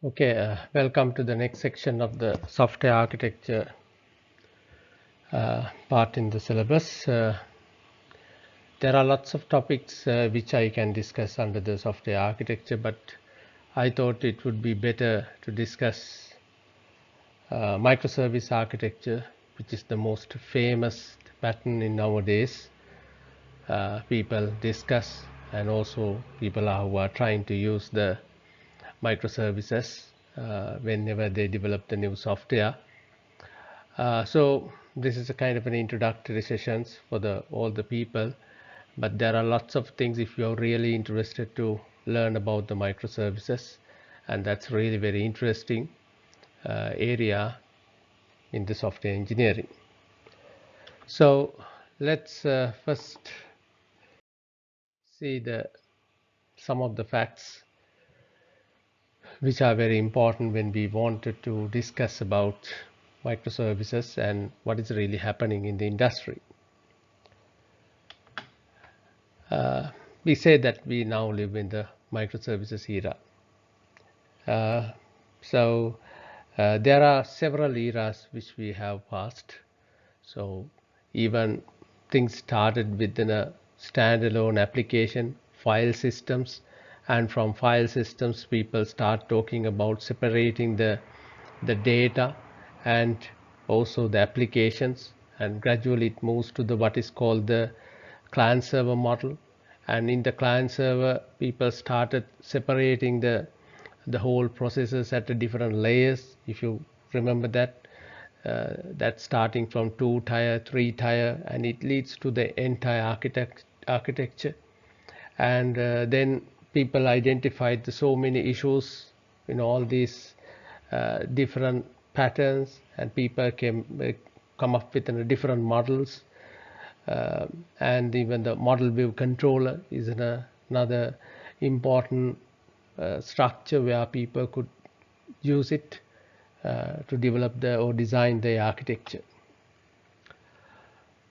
Okay, welcome to the next section of the software architecture part in the syllabus. There are lots of topics which I can discuss under the software architecture, but I thought it would be better to discuss microservice architecture, which is the most famous pattern in nowadays. People discuss, and also people who are trying to use the microservices whenever they develop the new software. So this is a kind of an introductory sessions for all the people, but there are lots of things if you're really interested to learn about the microservices, and that's really very interesting area in the software engineering. So let's first see some of the facts which are very important when we wanted to discuss about microservices and what is really happening in the industry. We say that we now live in the microservices era. Uh, so there are several eras which we have passed. So even things started within a standalone application, file systems, and from file systems people start talking about separating the data and also the applications, and gradually it moves to the what is called the client server model. And in the client server people started separating the whole processes at the different layers, if you remember that. That's starting from 2 tier, 3 tier, and it leads to the entire architecture. And then people identified so many issues in all these different patterns, and people come up with different models. And even the model view controller is another important structure where people could use it to develop or design the architecture.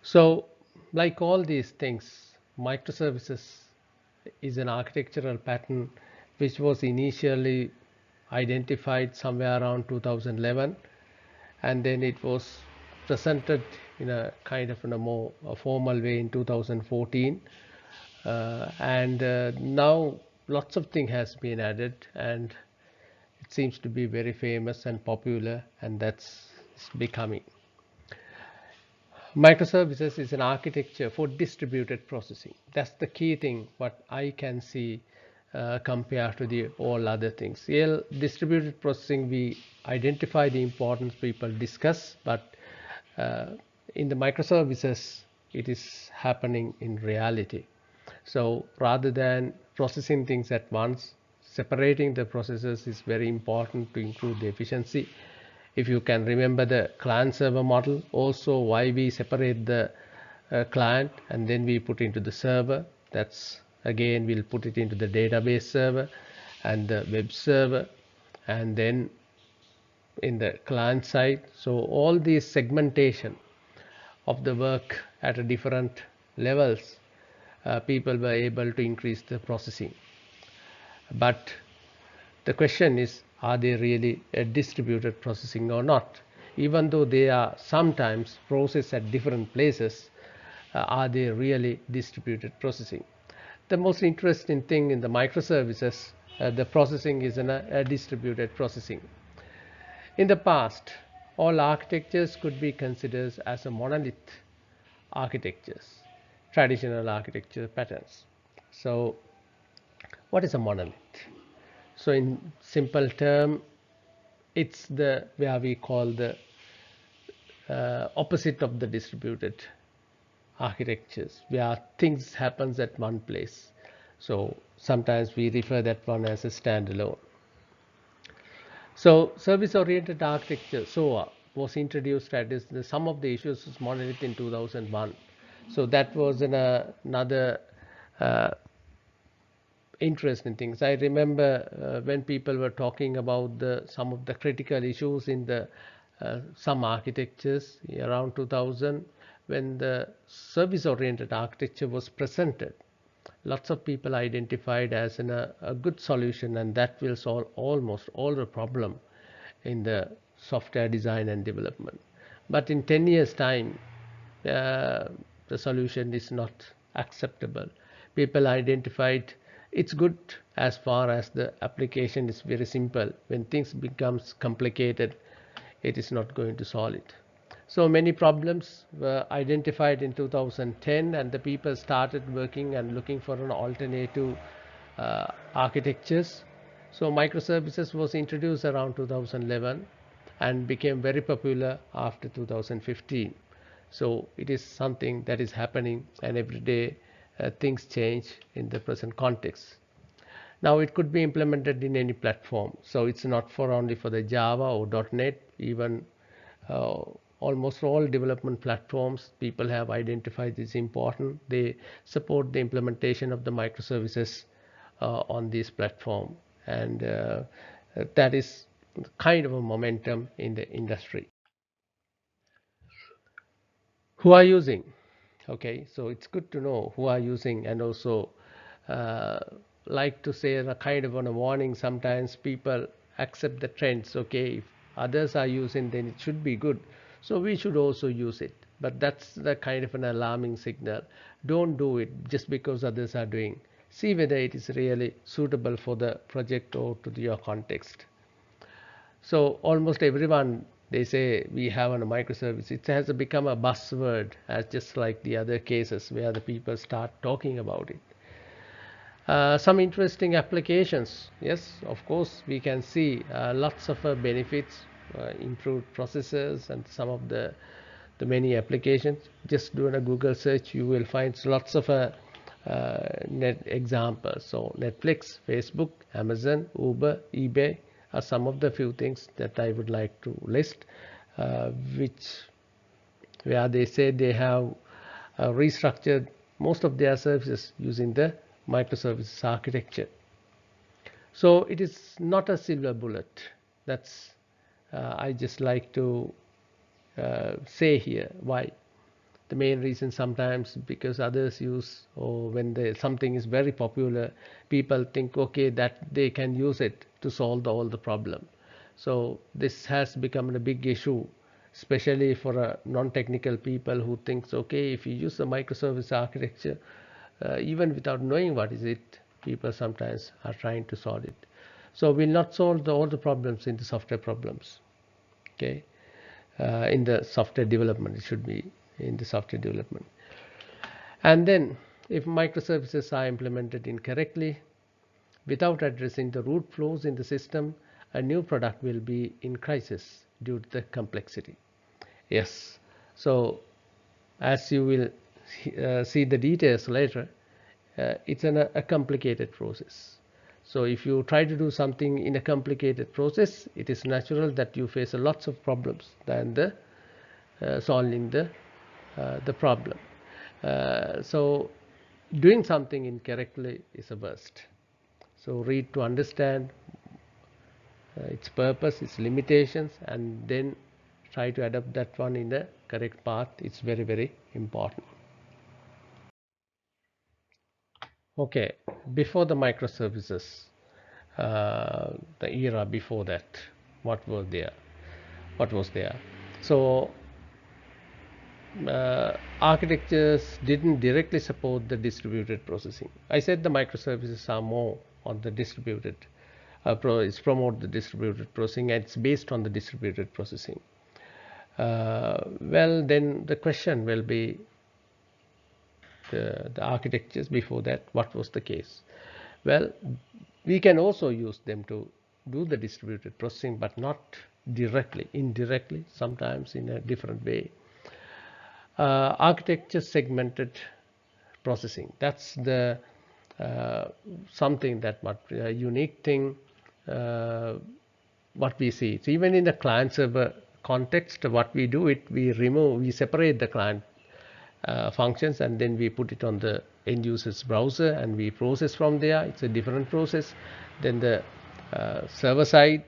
So like all these things, microservices is an architectural pattern which was initially identified somewhere around 2011, and then it was presented in a kind of in a more formal way in 2014. And now lots of things has been added, and it seems to be very famous and popular, and that's becoming. Microservices is an architecture for distributed processing. That's the key thing what I can see compared to the all other things. Here, distributed processing, we identify the importance, people discuss, but uh, in the microservices it is happening in reality. So rather than processing things at once, separating the processes is very important to improve the efficiency. If you can remember the client server model, also why we separate the client and then we put into the server. That's again we'll put it into the database server and the web server, and then in the client side. So all these segmentation of the work at a different levels, people were able to increase the processing. But the question is, are they really a distributed processing or not? Even though they are sometimes processed at different places, are they really distributed processing? The most interesting thing in the microservices, the processing is a distributed processing. In the past, all architectures could be considered as a monolith architectures, traditional architecture patterns. So what is a monolith? So in simple term, it's the where we call the opposite of the distributed architectures, where things happens at one place. So sometimes we refer that one as a standalone. So service-oriented architecture (SOA) was introduced at some of the issues is monolith in 2001. So that was another uh, interesting things. I remember when people were talking about some of the critical issues in the some architectures around 2000, when the service-oriented architecture was presented. lots of people identified as a good solution, and that will solve almost all the problem in the software design and development. But in 10 years time, the solution is not acceptable. People identified it's good as far as the application is very simple. When things becomes complicated, it is not going to solve it. So many problems were identified in 2010, and the people started working and looking for an alternative architectures. So microservices was introduced around 2011 and became very popular after 2015. So it is something that is happening, and every day things change in the present context. Now it could be implemented in any platform, so it's not for only for the Java or .NET. Even uh, almost all development platforms, people have identified this important. They support the implementation of the microservices on this platform, and that is kind of a momentum in the industry. Who are using? Okay, so it's good to know who are using, and also uh, like to say a kind of on a warning. Sometimes people accept the trends. Okay, if others are using, then it should be good, so we should also use it. But that's the kind of an alarming signal. Don't do it just because others are doing. See whether it is really suitable for the project or to your context. So almost everyone, they say we have on a microservice. It has become a buzzword, as just like the other cases where the people start talking about it. Some interesting applications. Yes, of course, we can see lots of benefits, improved processors, and some of the many applications. Just doing a Google search, you will find lots of net examples. So Netflix, Facebook, Amazon, Uber, eBay are some of the few things that I would like to list, which where they say they have restructured most of their services using the microservices architecture. So it is not a silver bullet. That's I just like to say here why. The main reason sometimes because others use, or when something is very popular, people think okay that they can use it to solve all the problem. So this has become a big issue, especially for non-technical people who thinks okay if you use the microservice architecture, even without knowing what is it, people sometimes are trying to solve it. So we'll not solve all the problems in the software problems. Okay, in the software development, it should be in the software development. And then if microservices are implemented incorrectly without addressing the root flaws in the system, a new product will be in crisis due to the complexity. Yes, so as you will see the details later, it's a complicated process. So if you try to do something in a complicated process, it is natural that you face lots of problems than the solving the problem. So doing something incorrectly is a worst. So read to understand its purpose, its limitations, and then try to adapt that one in the correct path. It's very, very important. Okay, before the microservices, the era before that, what was there? What was there? So architectures didn't directly support the distributed processing. I said the microservices are more on the distributed, it's promote the distributed processing, and it's based on the distributed processing. Well, then the question will be the architectures before that, what was the case? Well, we can also use them to do the distributed processing, but not directly, indirectly, sometimes in a different way. Architecture segmented processing, that's the something that what unique thing what we see. So even in the client server context, what we do it, we separate the client functions, and then we put it on the end user's browser and we process from there. It's a different process. Then the server side,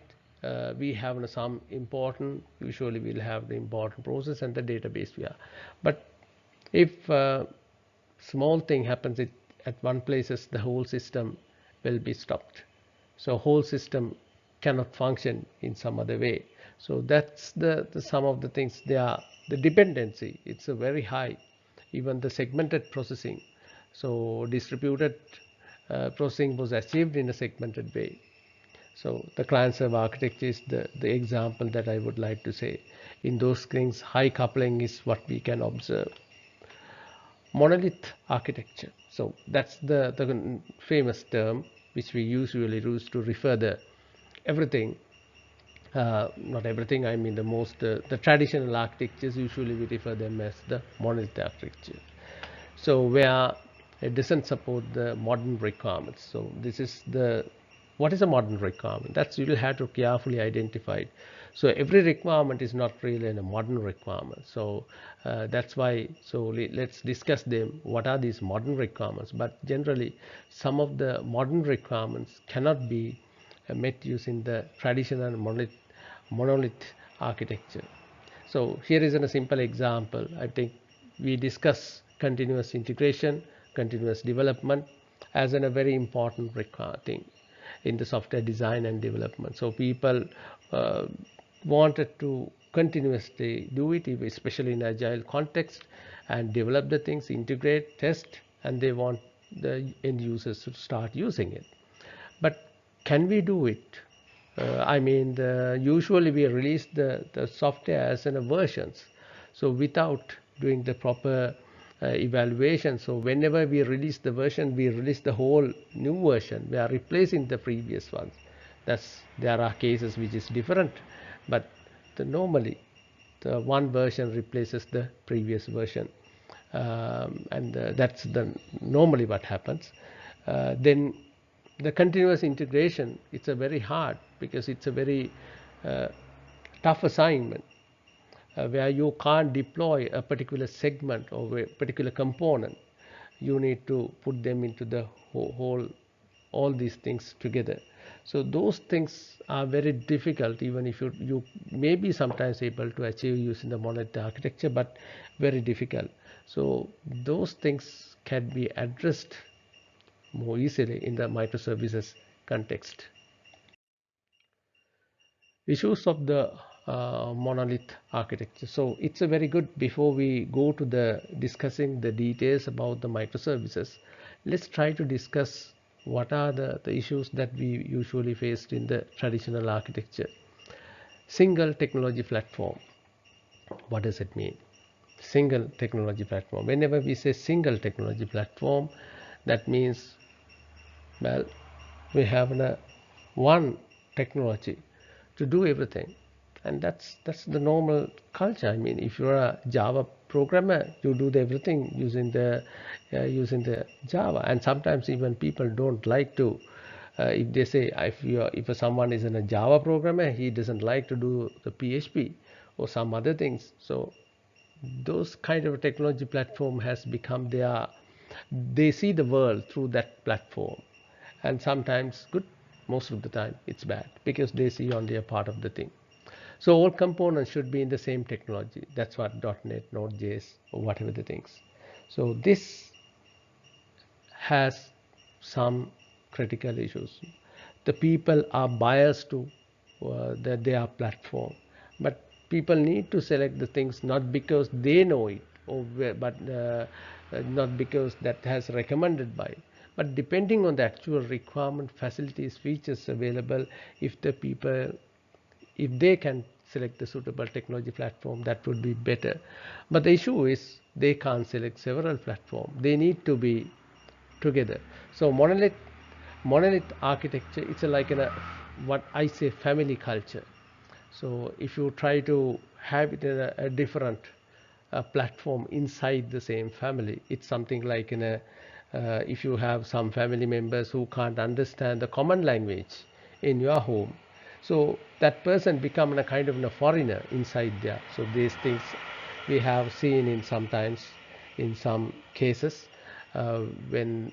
we have some important, usually we'll have the important process and the database we are. But if small thing happens at one places the whole system will be stopped. So whole system cannot function in some other way. So that's the some of the things. They are the dependency, it's a very high, even the segmented processing. So distributed processing was achieved in a segmented way. So the client-server architecture is the example that I would like to say. In those things, high coupling is what we can observe. Monolith architecture. So that's the famous term which we usually use to refer the everything. Not everything, I mean the traditional architectures, usually we refer them as the monolith architecture. So where it doesn't support the modern requirements. So this is the what is a modern requirement? That's you will have to carefully identify it. So every requirement is not really a modern requirement. So that's why. So let's discuss them. What are these modern requirements? But generally, some of the modern requirements cannot be met using the traditional monolith architecture. So here is a simple example. I think we discuss continuous integration, continuous development as a very important thing in the software design and development. So people wanted to continuously do it, especially in agile context, and develop the things, integrate, test, and they want the end users to start using it. But can we do it? I mean, usually we release the software as in a versions. So without doing the proper evaluation. So whenever we release the version, we release the whole new version. We are replacing the previous ones. There are cases which is different, but normally the one version replaces the previous version, and that's normally what happens. Then the continuous integration, it's a very hard because it's a very tough assignment where you can't deploy a particular segment or a particular component. You need to put them into the whole all these things together. So those things are very difficult, even if you may be sometimes able to achieve using the monolith architecture, but very difficult. So those things can be addressed more easily in the microservices context. Issues of the monolith architecture. So it's a very good, before we go to the discussing the details about the microservices, let's try to discuss what are the issues that we usually faced in the traditional architecture. Single technology platform. What does it mean? Single technology platform. Whenever we say single technology platform, that means, well, we have one technology to do everything, and that's the normal culture. I mean, if you're a Java programmer, you do everything using the Java, and sometimes even people don't like to. If they say if someone is a Java programmer, he doesn't like to do the PHP or some other things. So those kind of technology platform has become they see the world through that platform, and sometimes good, most of the time it's bad because they see only a part of the thing. So all components should be in the same technology. That's what .NET, Node.js, or whatever the things. So this has some critical issues. The people are biased to their platform, but people need to select the things not because they know it, but not because that has recommended by, but depending on the actual requirement, facilities, features available. If the people, if they can select the suitable technology platform, that would be better. But the issue is they can't select several platforms. They need to be together. So monolith architecture, it's like what I say family culture. So if you try to have it in a different platform inside the same family, it's something like if you have some family members who can't understand the common language in your home, so that person become a kind of a foreigner inside there. So these things we have seen in sometimes in some cases when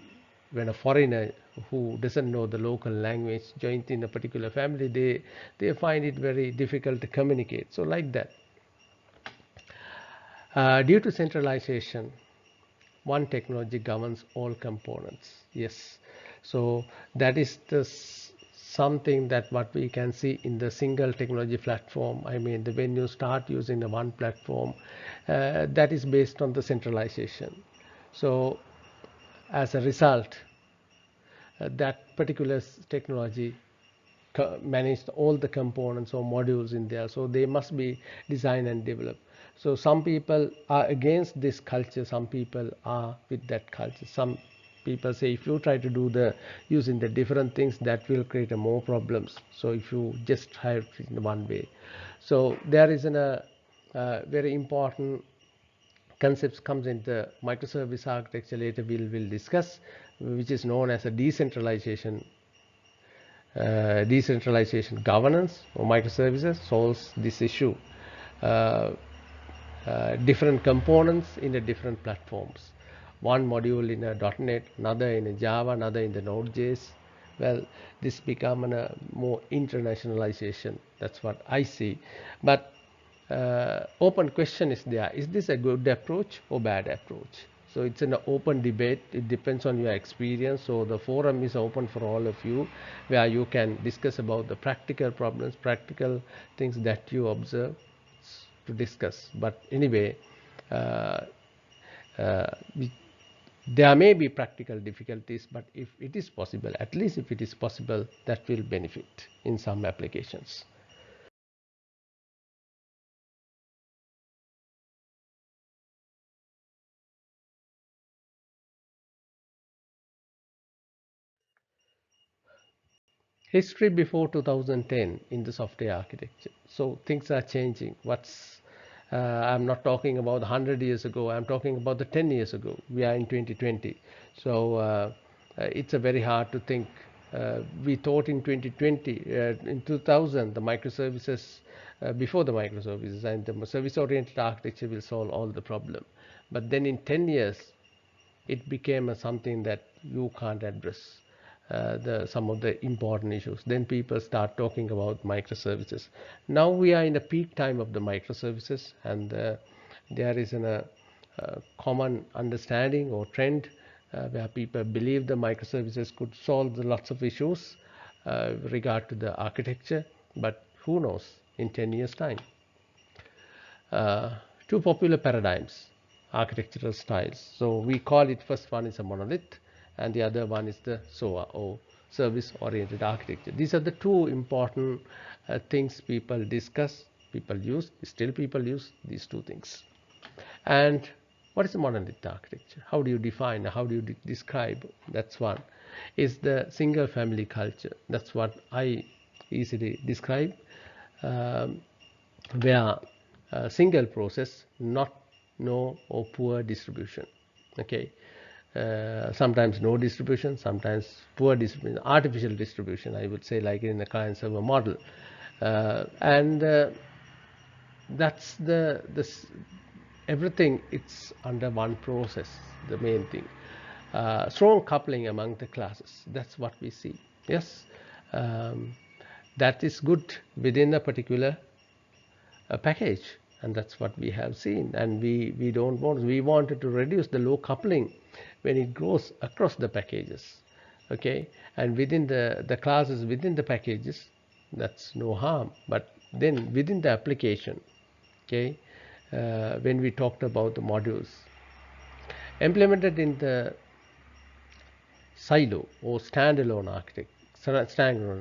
a foreigner who doesn't know the local language joined in a particular family, they find it very difficult to communicate. So like that, due to centralization, one technology governs all components. Yes, so that is the something that what we can see in the single technology platform. I mean, when you start using the one platform, that is based on the centralization. So as a result, that particular technology manage all the components or modules in there, so they must be designed and developed. So some people are against this culture, some people are with that culture. Some people say if you try to do the using the different things, that will create a more problems, so if you just have it in one way. So there is a very important concepts comes into microservice architecture, later we'll discuss, which is known as a decentralization governance or microservices solves this issue. Uh, Different components in the different platforms. One module in a .NET, another in a Java, another in the Node.js. Well, this become a more internationalization. That's what I see. But open question is there. Is this a good approach or bad approach? So it's an open debate. It depends on your experience. So the forum is open for all of you, where you can discuss about the practical problems, practical things that you observe to discuss. But anyway, uh, uh, there may be practical difficulties, but if it is possible, at least if it is possible, that will benefit in some applications. History before 2010 in the software architecture. So things are changing. I'm not talking about 100 years ago, I'm talking about the 10 years ago. We are in 2020. So it's a very hard to think. We thought in 2020, in 2000, the microservices, before the microservices and the service-oriented architecture will solve all the problem. But then in 10 years, it became something that you can't address some of the important issues. Then people start talking about microservices. Now we are in the peak time of the microservices, and there is a common understanding or trend where people believe the microservices could solve lots of issues regard to the architecture. But who knows in 10 years time. uh, Two popular paradigms, architectural styles. So we call it, first one is a monolith and the other one is the SOA or service oriented architecture. These are the two important things people discuss, people use these two things. And what is a monolith architecture? How do you define, how do you describe? That's one. Is the single family culture. That's what I easily describe. Um, where single process, not no or poor distribution. Okay, sometimes no distribution, sometimes poor distribution, artificial distribution, I would say, like in the client server model. And that's the this everything, it's under one process, the main thing. Strong coupling among the classes, that's what we see. Yes, um, that is good within a particular package, and that's what we have seen. And we don't want, we wanted to reduce the low coupling when it goes across the packages. Okay, and within the classes within the packages, that's no harm. But then within the application, okay, when we talked about the modules implemented in the silo or standalone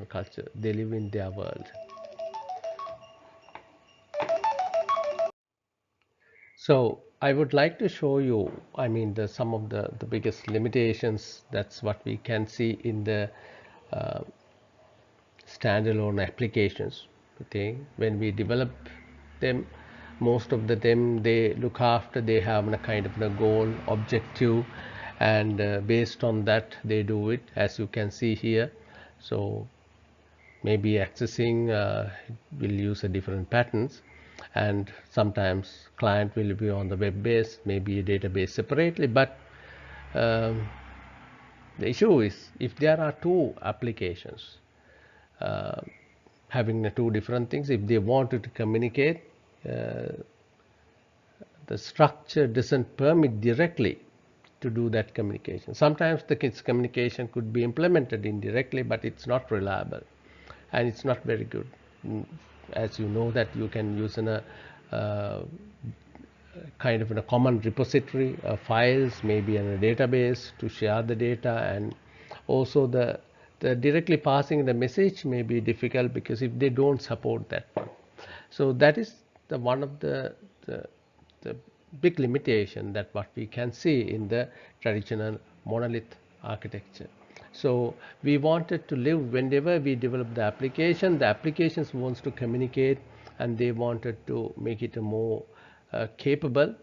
culture, they live in their world. So I would like to show you, I mean, some of the biggest limitations. That's what we can see in the uh, standalone applications. Okay, when we develop them, most of them they look after, they have a kind of a goal, objective, and based on that they do it, as you can see here. So maybe accessing will use a different patterns, and sometimes client will be on the web base, maybe a database separately. But um, the issue is if there are two applications uh, having the two different things, if they wanted to communicate, uh, the structure doesn't permit directly to do that communication. Sometimes the kids communication could be implemented indirectly, but it's not reliable and it's not very good. As you know that you can use in a kind of in a common repository files, maybe in a database to share the data, and also the directly passing the message may be difficult because if they don't support that one. So that is the one of the big limitation that what we can see in the traditional monolith architecture. So we wanted to live, whenever we develop the applications wants to communicate, and they wanted to make it a more capable,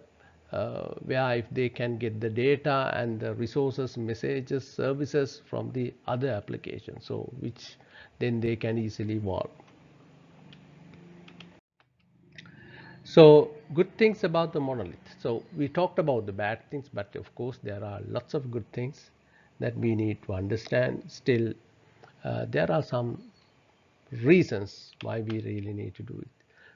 where if they can get the data and the resources, messages, services from the other applications, so which then they can easily evolve. So good things about the monolith. So we talked about the bad things, but of course there are lots of good things that we need to understand. Still, there are some reasons why we really need to do it.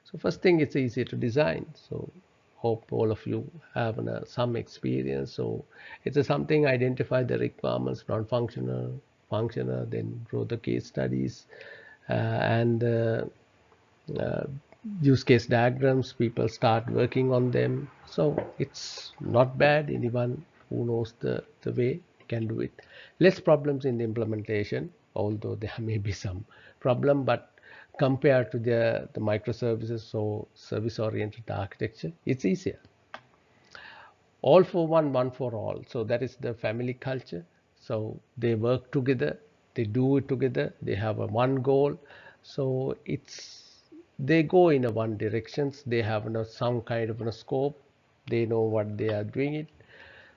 So first thing, it's easy to design. So hope all of you have some experience. So it's something, identify the requirements, non-functional, functional, then draw the case studies, and uh, use case diagrams. People start working on them. So it's not bad. Anyone who knows the way can do it. Less problems in the implementation, although there may be some problem, but compared to the microservices or service oriented architecture, it's easier. All for one, one for all. So that is the family culture. So they work together, they do it together, they have a one goal. So they go in a one directions. They have some kind of a scope. They know what they are doing it.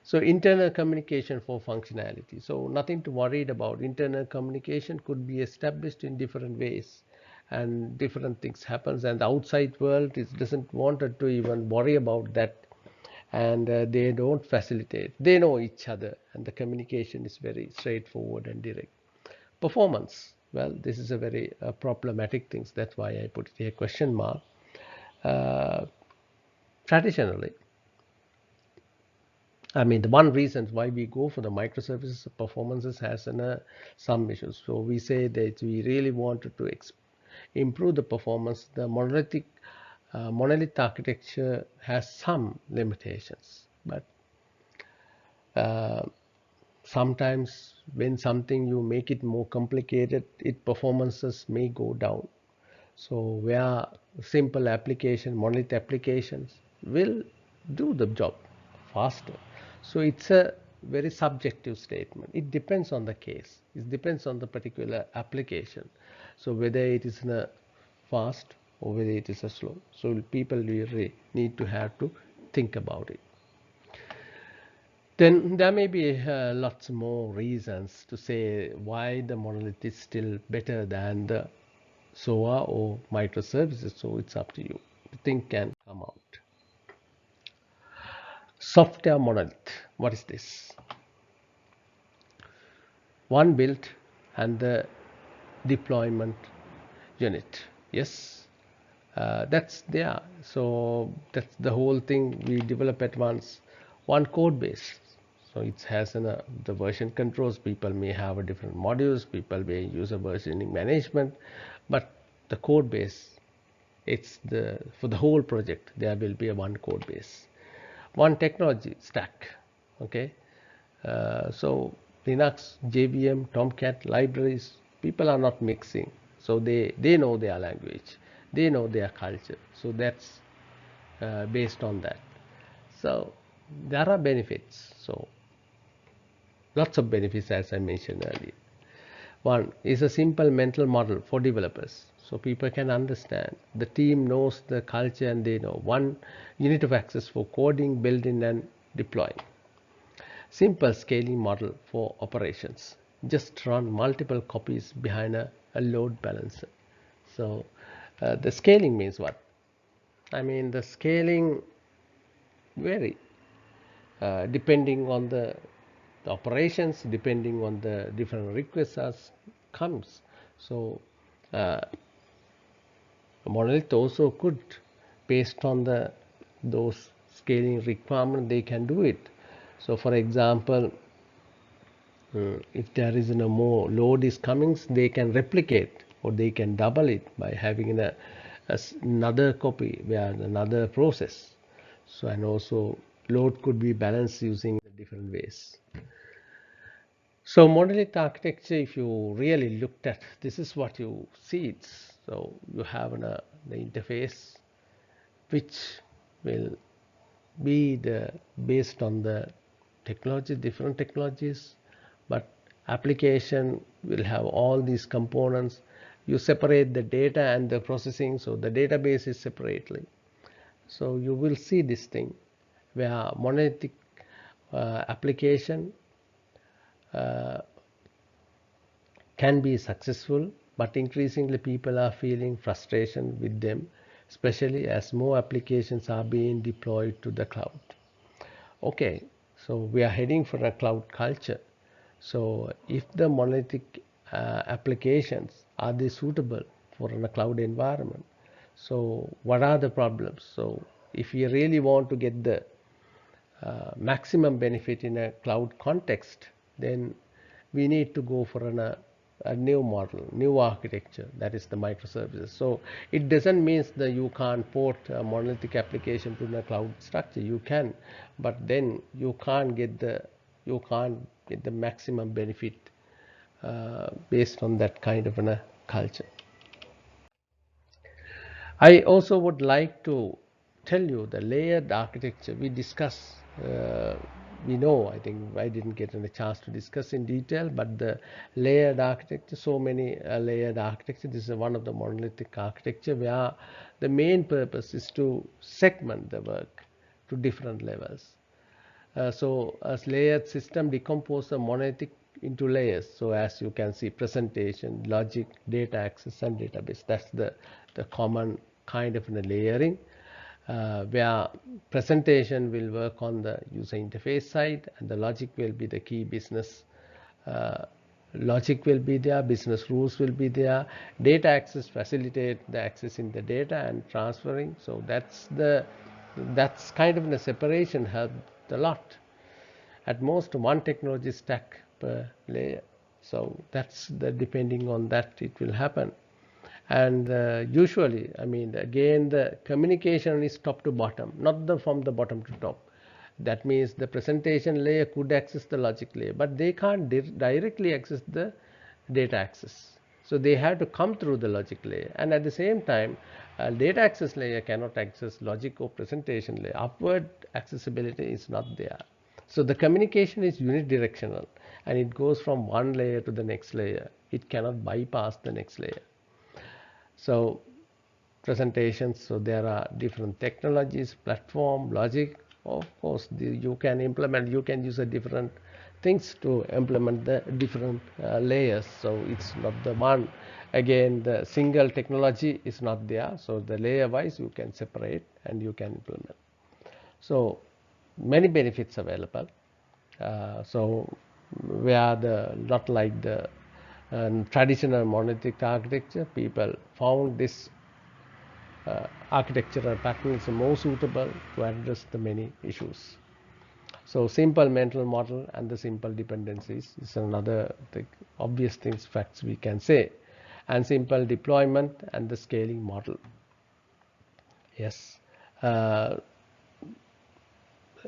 So internal communication for functionality. So nothing to worried about. Internal communication could be established in different ways, and different things happens, and the outside world doesn't wanted to even worry about that, and they don't facilitate. They know each other, and the communication is very straightforward and direct. Performance, well, this is a very problematic thing. That's why I put it a question mark. uh, Traditionally, I mean, the one reason why we go for the microservices performances has some issues. So we say that we really wanted to improve the performance. The monolith architecture has some limitations, but uh, sometimes when something you make it more complicated, it performances may go down. So where simple application, monolith applications will do the job faster. So it's a very subjective statement. It depends on the case. It depends on the particular application. So whether it is in a fast or whether it is a slow. So people really need to have to think about it. Then there may be lots more reasons to say why the monolith is still better than the SOA or microservices. So it's up to you. The thing can come out. Software monolith. What is this? One build and the deployment unit. Yes, that's there. So that's the whole thing. We develop at once one code base. So it has the version controls. People may have a different modules. People may use a versioning management, but the code base, it's for the whole project. There will be a one code base, one technology stack. Okay, so Linux, JVM, Tomcat libraries. People are not mixing, so they know their language, they know their culture. So that's based on that. So there are benefits. So lots of benefits, as I mentioned earlier. One is a simple mental model for developers, so people can understand. The team knows the culture and they know. One unit of access for coding, building, and deploying. Simple scaling model for operations. Just run multiple copies behind a load balancer. So the scaling means what? I mean, the scaling vary depending on the operations, depending on the different requests as comes. So monolith also could, based on those scaling requirement, they can do it. So for example, if there is no more load is coming, they can replicate or they can double it by having another copy where another process. So and also load could be balanced using different ways. So monolith architecture, if you really looked at, this is what you see. So you have the interface which will be based on the technology, different technologies, but application will have all these components. You separate the data and the processing, so the database is separately. So you will see this thing where monolithic application can be successful, but increasingly people are feeling frustration with them, especially as more applications are being deployed to the cloud. Okay, so we are heading for a cloud culture. So if the monolithic applications, are they suitable for a cloud environment? So what are the problems? So if you really want to get the maximum benefit in a cloud context, then we need to go for a new model, new architecture, that is the microservices. So it doesn't mean that you can't port a monolithic application to a cloud structure. You can, but then you can't get the maximum benefit based on that kind of a culture. I also would like to tell you the layered architecture we discuss. We know, I think I didn't get a chance to discuss in detail, but the layered architecture, so many layered architecture. This is one of the monolithic architecture where the main purpose is to segment the work to different levels. So as layered system decompose the monolithic into layers. So as you can see, presentation, logic, data access, and database. That's the common kind of layering, where presentation will work on the user interface side, and the logic will be the key business logic will be there, business rules will be there, data access facilitate the accessing the data and transferring. So that's kind of a separation helped a lot. At most one technology stack per layer. So that's the depending on that it will happen. And usually, I mean, again, the communication is top to bottom, not from the bottom to top. That means the presentation layer could access the logic layer, but they can't directly access the data access. So they have to come through the logic layer, and at the same time, data access layer cannot access logic or presentation layer. Upward accessibility is not there. So the communication is unidirectional, and it goes from one layer to the next layer. It cannot bypass the next layer. So presentations, so there are different technologies, platform, logic. Of course, you can use a different things to implement the different layers. So it's not the one, again, the single technology is not there. So the layer wise you can separate and you can implement. So many benefits available. So where not like the traditional monolithic architecture, people found this architectural pattern is more suitable to address the many issues. So simple mental model and the simple dependencies is another obvious things, facts we can say, and simple deployment and the scaling model. Yes,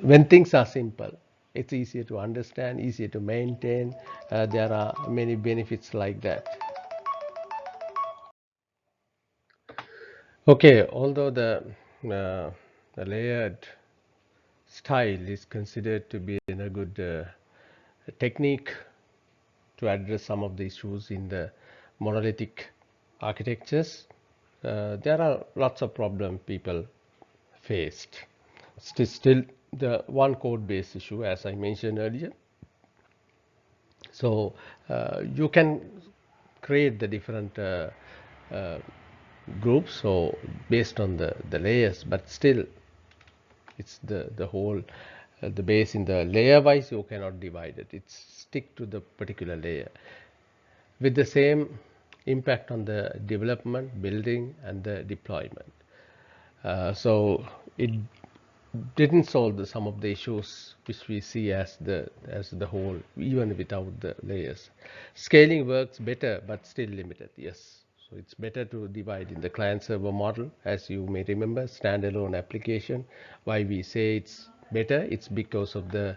when things are simple, it's easier to understand, easier to maintain. There are many benefits like that. Okay, although the layered style is considered to be a good technique to address some of the issues in the monolithic architectures, there are lots of problems people faced. Still the one code base issue, as I mentioned earlier. So you can create the different uh, groups, so based on the layers, but still it's the whole the base in the layer wise you cannot divide it. It's stick to the particular layer with the same impact on the development, building, and the deployment. So it didn't solve some of the issues which we see as the whole, even without the layers. Scaling works better, but still limited. Yes, so it's better to divide in the client server model, as you may remember, standalone application. Why we say it's better? It's because of the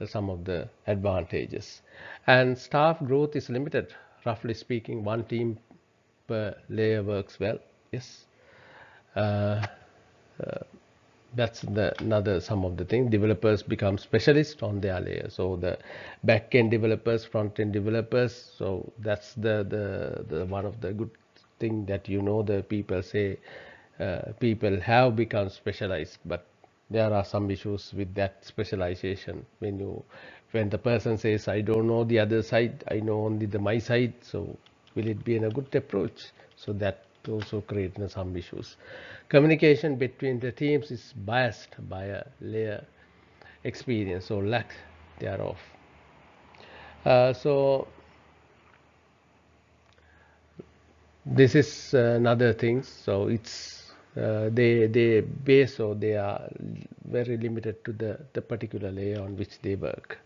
some of the advantages. And staff growth is limited. Roughly speaking, one team per layer works well. Yes. Uh, that's another some of the thing. Developers become specialists on their layer, so the back end developers, front end developers, so that's the one of the good thing that the people say people have become specialized, but there are some issues with that specialization. When the person says, I don't know the other side, I know only my side, so will it be a good approach? So that also creates some issues. Communication between the teams is biased by a layer experience or lack thereof. So this is another thing. So it's they base, or they are very limited to the particular layer on which they work.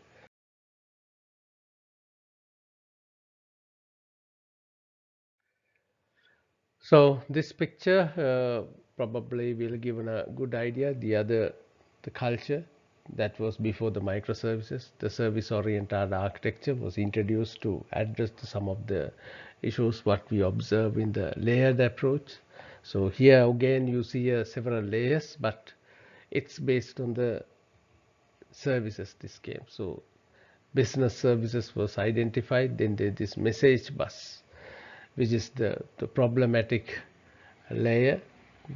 So this picture probably will give a good idea. The culture that was before the microservices, the service-oriented architecture was introduced to address some of the issues what we observe in the layered approach. So here again you see several layers, but it's based on the services this came. So business services was identified. Then there this message bus, which is the problematic layer,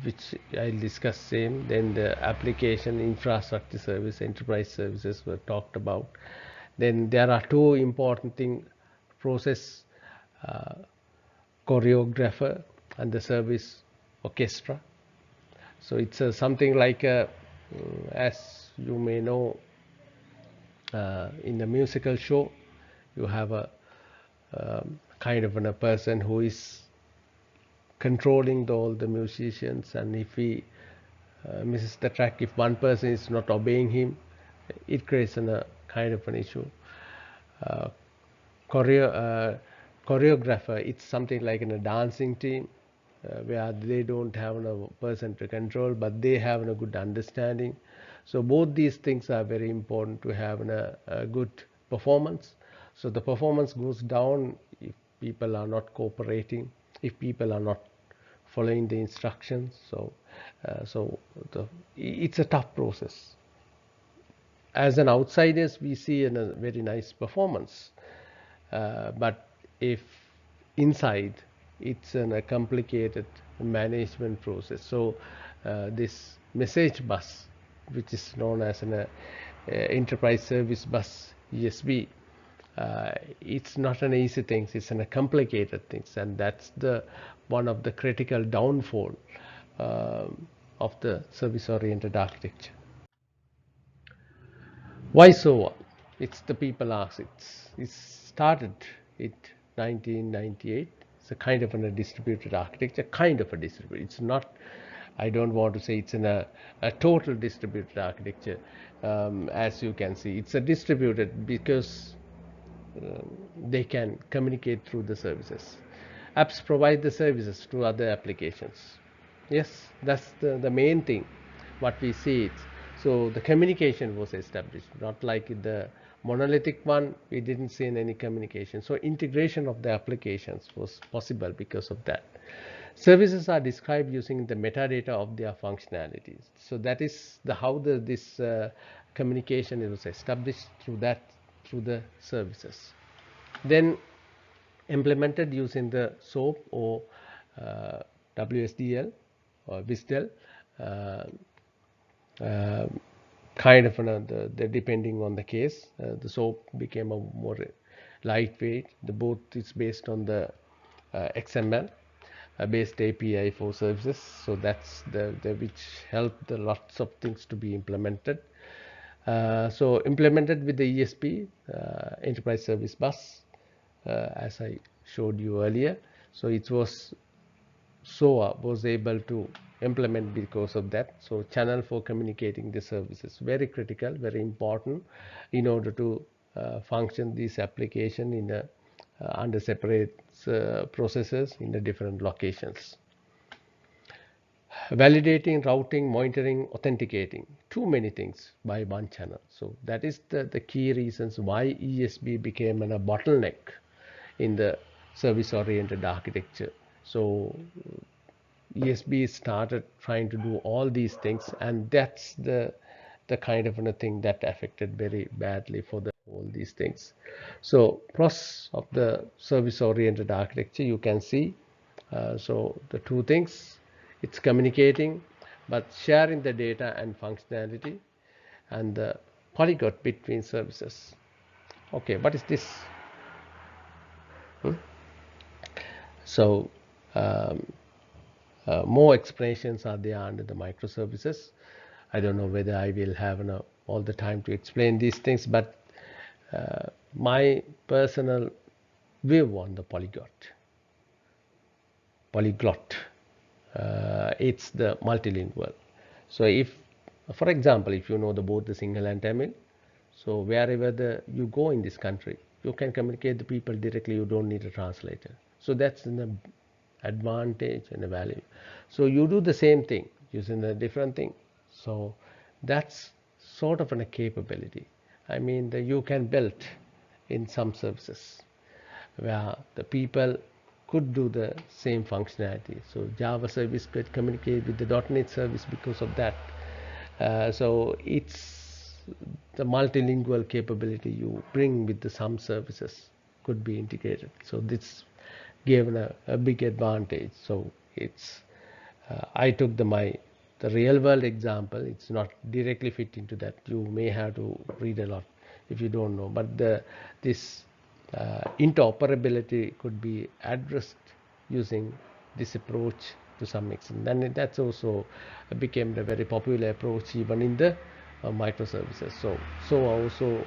which I'll discuss same. Then the application infrastructure service, enterprise services were talked about. Then there are two important things: process uh, choreographer and the service orchestra. So it's something like as you may know, in the musical show you have a kind of a person who is controlling all the musicians, and if he misses the track, if one person is not obeying him, it creates a kind of an issue. uh, choreo Choreographer, it's something like in a dancing team, where they don't have a person to control, but they have a good understanding. So both these things are very important to have a good performance. So the performance goes down if people are not cooperating, if people are not following the instructions. So it's a tough process. As an outsiders, we see a very nice performance, but if inside, it's a complicated management process. So this message bus, which is known as an enterprise service bus, ESB, it's not an easy thing, it's a complicated thing, and that's the one of the critical downfall of the service oriented architecture. Why so? It's the people ask. It started in 1998. It's a kind of a distributed architecture, kind of a distributed. It's not. I don't want to say it's in a total distributed architecture. As you can see, it's a distributed because they can communicate through the services. Apps provide the services to other applications. Yes, that's the main thing what we see it. So the communication was established, not like in the monolithic one, we didn't see any communication. So integration of the applications was possible because of that. Services are described using the metadata of their functionalities. So that is how this communication was established through the services. Then implemented using the SOAP or WSDL or WSDL, uh, uh, kind of depending on the case. The SOAP became a more lightweight. The both is based on the XML based API for services. So that's the which helped the lots of things to be implemented. So implemented with the ESP, Enterprise Service Bus, as I showed you earlier. So it was SOA was able to implement because of that. So channel for communicating the services, very critical, very important in order to function this application in a under separate processes in the different locations. Validating, routing, monitoring, authenticating, too many things by one channel. So that is the key reasons why ESB became a bottleneck in the service oriented architecture. So ESB started trying to do all these things, and that's the kind of thing that affected very badly for the all these things. So process of the service oriented architecture, you can see, so the two things, it's communicating but sharing the data and functionality, and the polyglot between services. Okay, what is this? So more explanations are there under the microservices. I don't know whether I will have all the time to explain these things, but my personal view on the polyglot, it's the multilingual. So if, for example, if you know both the Sinhala and Tamil, so wherever you go in this country, you can communicate the people directly. You don't need a translator. So that's an advantage and a value. So you do the same thing using a different thing. So that's sort of a capability. I mean, you can build in some services where the people could do the same functionality. So Java service could communicate with the .NET service because of that. So it's the multilingual capability you bring with some services could be integrated. So this gave a big advantage. So it's I took the real world example. It's not directly fit into that. You may have to read a lot if you don't know. But this interoperability could be addressed using this approach to some extent. And that's also became a very popular approach even in the microservices. So I also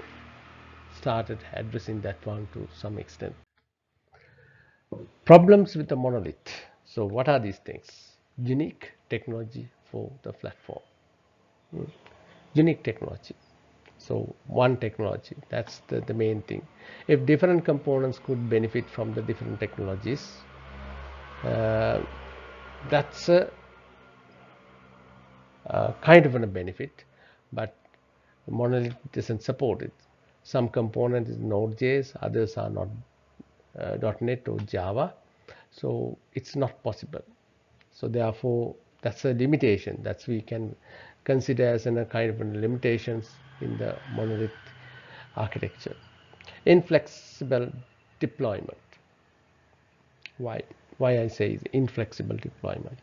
started addressing that one to some extent. Problems with the monolith. So what are these things? Unique technology for the platform. Unique technology. So one technology, that's the main thing. If different components could benefit from the different technologies, that's a kind of a benefit, but monolith doesn't support it. Some component is Node.js, others are not .NET or Java, so it's not possible. So therefore, that's a limitation that we can consider as a kind of limitations in the monolith architecture. Inflexible deployment. Why I say inflexible deployment?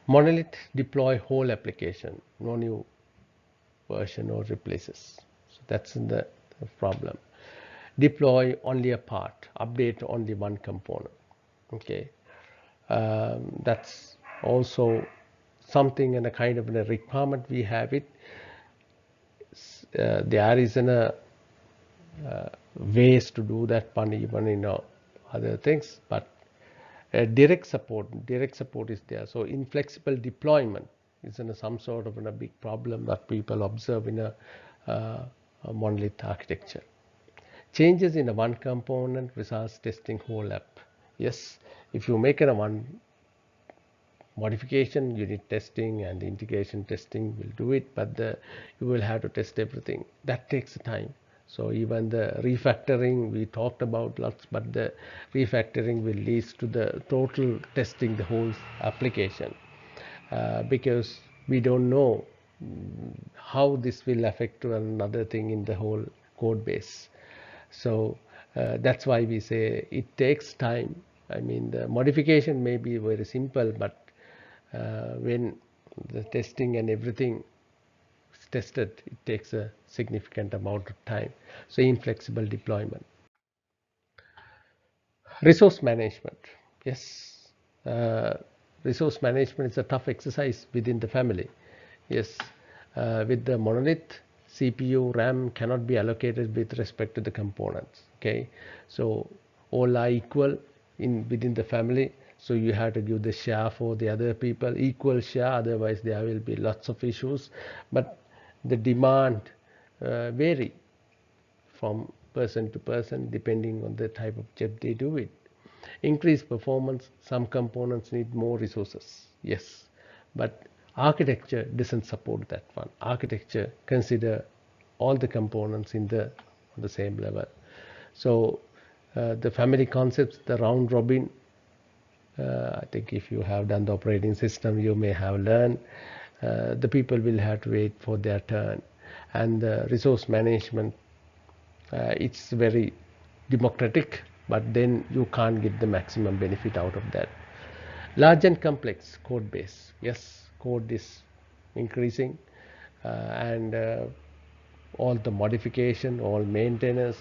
Monolith deploy whole application, no new version or replaces. So that's the problem. Deploy only a part, update only one component. Okay, that's also something and a kind of a requirement we have it. There is ways to do that one even in other things, but direct support is there. So inflexible deployment is some sort of a big problem that people observe in a monolith architecture. Changes in one component results testing whole app. Yes, if you make one modification, unit testing and integration testing will do it, but you will have to test everything. That takes time. So even the refactoring we talked about lots, but the refactoring will lead to the total testing the whole application, because we don't know how this will affect to another thing in the whole code base. So that's why we say it takes time. I mean, the modification may be very simple, but when the testing and everything is tested, it takes a significant amount of time. So inflexible deployment. Resource management. Yes, resource management is a tough exercise within the family. Yes, with the monolith, CPU, RAM cannot be allocated with respect to the components. Okay, so all are equal within the family. So you have to give the share for the other people, equal share, otherwise there will be lots of issues. But the demand vary from person to person depending on the type of job they do it. Increase performance, some components need more resources, yes, but architecture doesn't support that one. Architecture consider all the components in the on the same level. So the family concepts, the round robin, I think if you have done the operating system, you may have learned the people will have to wait for their turn. And the resource management, it's very democratic, but then you can't get the maximum benefit out of that. Large and complex code base, yes, code is increasing, and all the modification, all maintenance,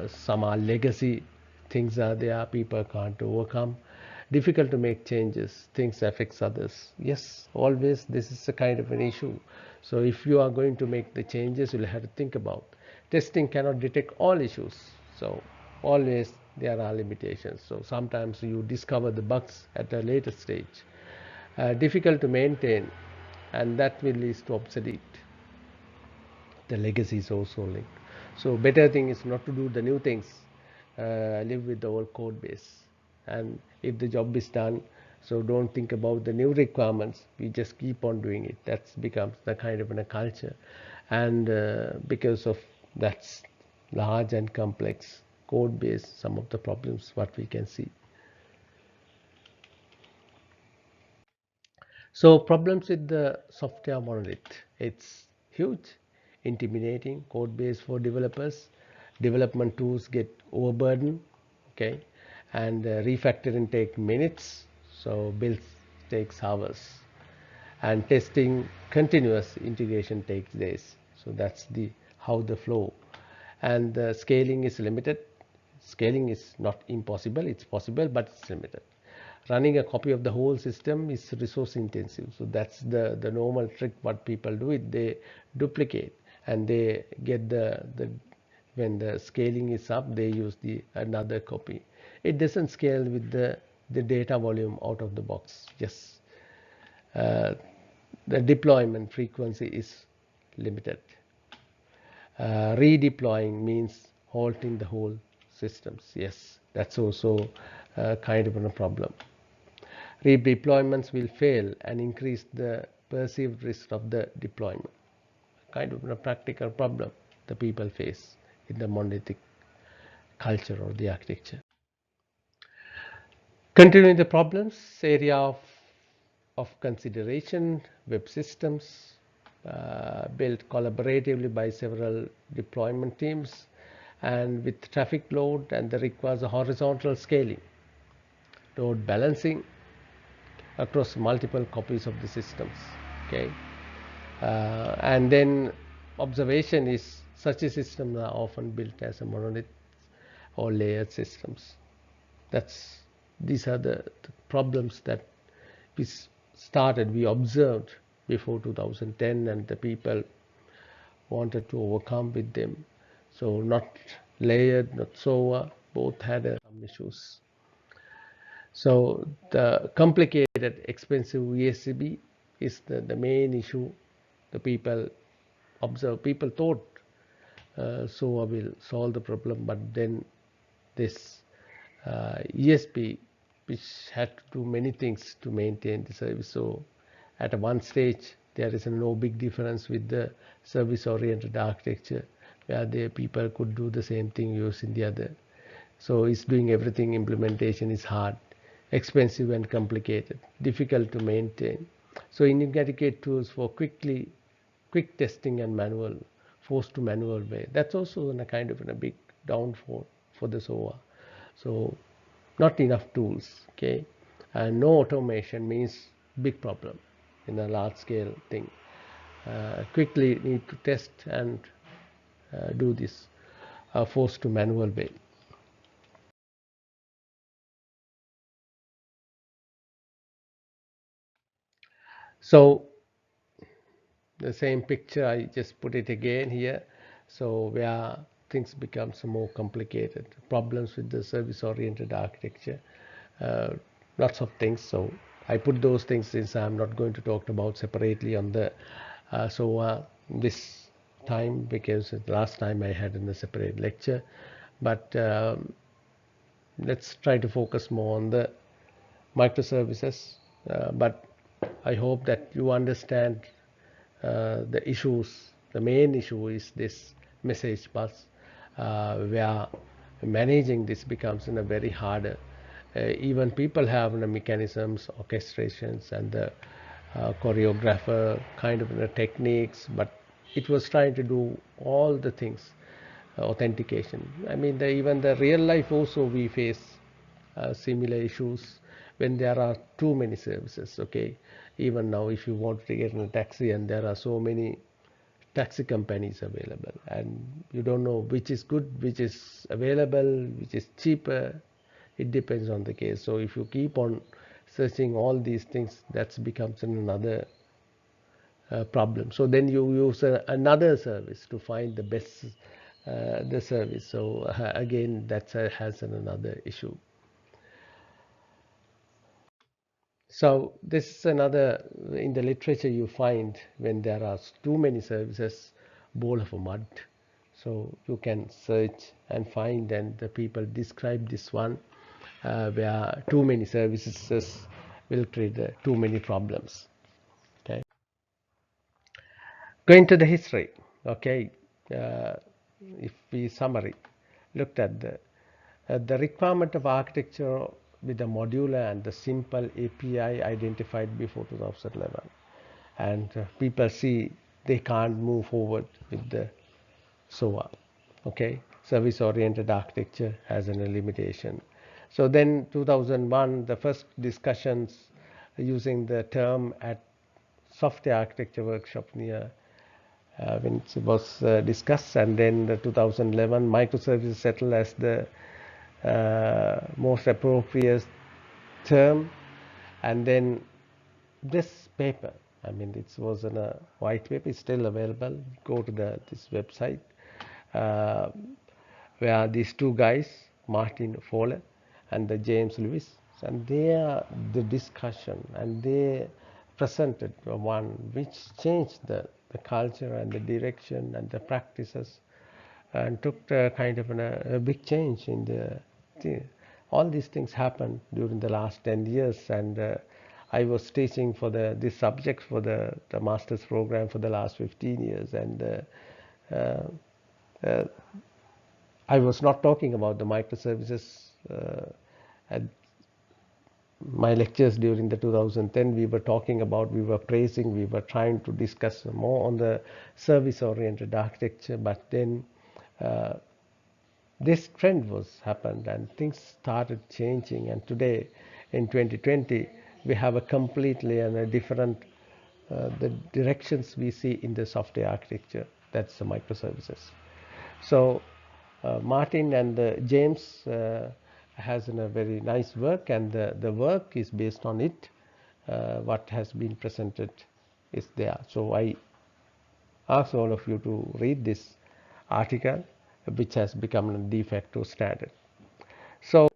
some are legacy things are there, people can't overcome, difficult to make changes, things affects others, yes, always this is a kind of an issue. So if you are going to make the changes, you'll have to think about testing cannot detect all issues, so always there are limitations. So sometimes you discover the bugs at a later stage, difficult to maintain, and that will lead to obsolete. The legacy is also linked. So better thing is not to do the new things, live with the old code base. And if the job is done, so don't think about the new requirements, we just keep on doing it. That becomes the kind of a culture. And because of that's large and complex code base, some of the problems what we can see. So problems with the software monolith, it's huge, intimidating code base for developers. Development tools get overburdened, okay, and refactoring take minutes, so builds takes hours, and testing continuous integration takes days. So that's the how the flow, and the scaling is limited. Scaling is not impossible, it's possible, but it's limited. Running a copy of the whole system is resource intensive, so that's the normal trick what people do it, they duplicate and they get the when the scaling is up, they use the another copy. It doesn't scale with the data volume out of the box. Yes, the deployment frequency is limited. Redeploying means halting the whole systems. Yes, that's also kind of a problem. Redeployments will fail and increase the perceived risk of the deployment. Kind of a practical problem the people face in the monolithic culture or the architecture. Continuing the problems, area of consideration, web systems built collaboratively by several deployment teams and with traffic load, and that requires a horizontal scaling, load balancing across multiple copies of the systems, okay. And then observation is such a system are often built as a monolith or layered systems. That's these are the problems that we observed before 2010, and the people wanted to overcome with them. So not layered, not SOA, both had some issues. So the complicated, expensive ESCB is the main issue. The people observe, people thought SOA will solve the problem, but then this ESP, which had to do many things to maintain the service. So at one stage, there is no big difference with the service-oriented architecture, where the people could do the same thing using the other. So it's doing everything. Implementation is hard, expensive and complicated, difficult to maintain. So inadequate tools for quick testing and manual, forced to manual way. That's also a kind of a big downfall for the SOA. So not enough tools, okay, and no automation means big problem in a large scale thing. Quickly need to test and do this forced to manual way. So the same picture, I just put it again here. So where things become more complicated, problems with the service oriented architecture, lots of things. So I put those things since I'm not going to talk about separately on the this time, because last time I had in a separate lecture. But let's try to focus more on the microservices. But I hope that you understand the issues. The main issue is this message bus, where managing this becomes in a very harder. Even people have mechanisms, orchestrations, and the choreographer kind of techniques, but it was trying to do all the things. Authentication. I mean, even the real life also we face similar issues when there are too many services. Okay, even now if you want to get in a taxi and there are so many taxi companies available and you don't know which is good, which is available, which is cheaper, it depends on the case. So if you keep on searching all these things, that becomes another problem. So then you use another service to find the best the service. So again, that has another issue. So this is another, in the literature you find when there are too many services, bowl of mud. So you can search and find, and the people describe this one where too many services will create too many problems. Okay. Going to the history. Okay. Uh, if we summary, looked at the requirement of architecture with the modular and the simple API identified before 2011, and people see they can't move forward with the SOA. Okay, service-oriented architecture has a limitation. So then 2001, the first discussions using the term at software architecture workshop near when it was discussed, and then the 2011 microservices settled as the most appropriate term. And then this paper, I mean, it was in a white paper, it's still available. Go to this website uh, where these two guys, Martin Fowler and the James Lewis, and they are the discussion, and they presented one which changed the culture and the direction and the practices, and took kind of a big change in all these things happened during the last 10 years. And I was teaching for this subject for the master's program for the last 15 years, and uh, uh, I was not talking about the microservices at my lectures during the 2010. We were talking about, we were praising, we were trying to discuss more on the service oriented architecture. But then uh, this trend was happened and things started changing, and today in 2020 we have a completely and a different the directions we see in the software architecture, that's the microservices. So Martin and James has a very nice work, and the work is based on it. What has been presented is there. So I ask all of you to read this article, which has become a de facto standard. So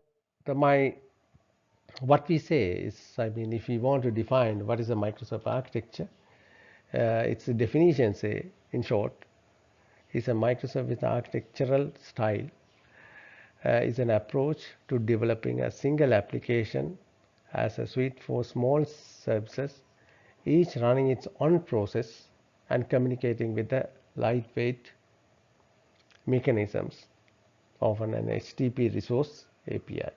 my what we say is, I mean, if we want to define what is a Microsoft architecture, its definition say, in short, is a microservice architectural style is an approach to developing a single application as a suite for small services, each running its own process and communicating with the lightweight mechanisms, often an HTTP resource API.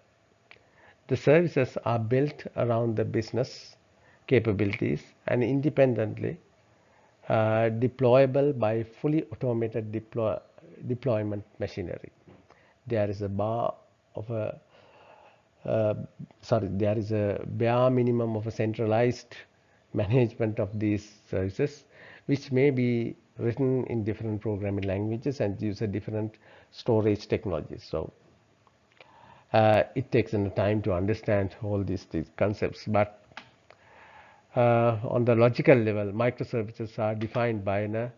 The services are built around the business capabilities and independently deployable by fully automated deployment machinery. There is a bar of a there is a bare minimum of a centralized management of these services, which may be written in different programming languages and use a different storage technologies. So it takes some time to understand all these concepts, but on the logical level, microservices are defined by a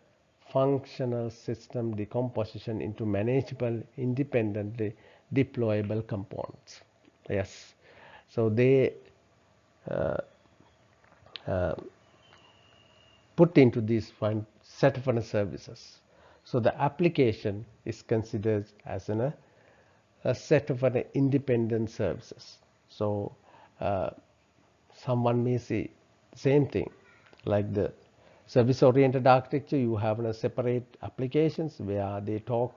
functional system decomposition into manageable, independently deployable components. Yes, so they uh, uh, put into these set of services. So the application is considered as a set of independent services. So uh, someone may say same thing, like the service oriented architecture, you have a separate applications where they talk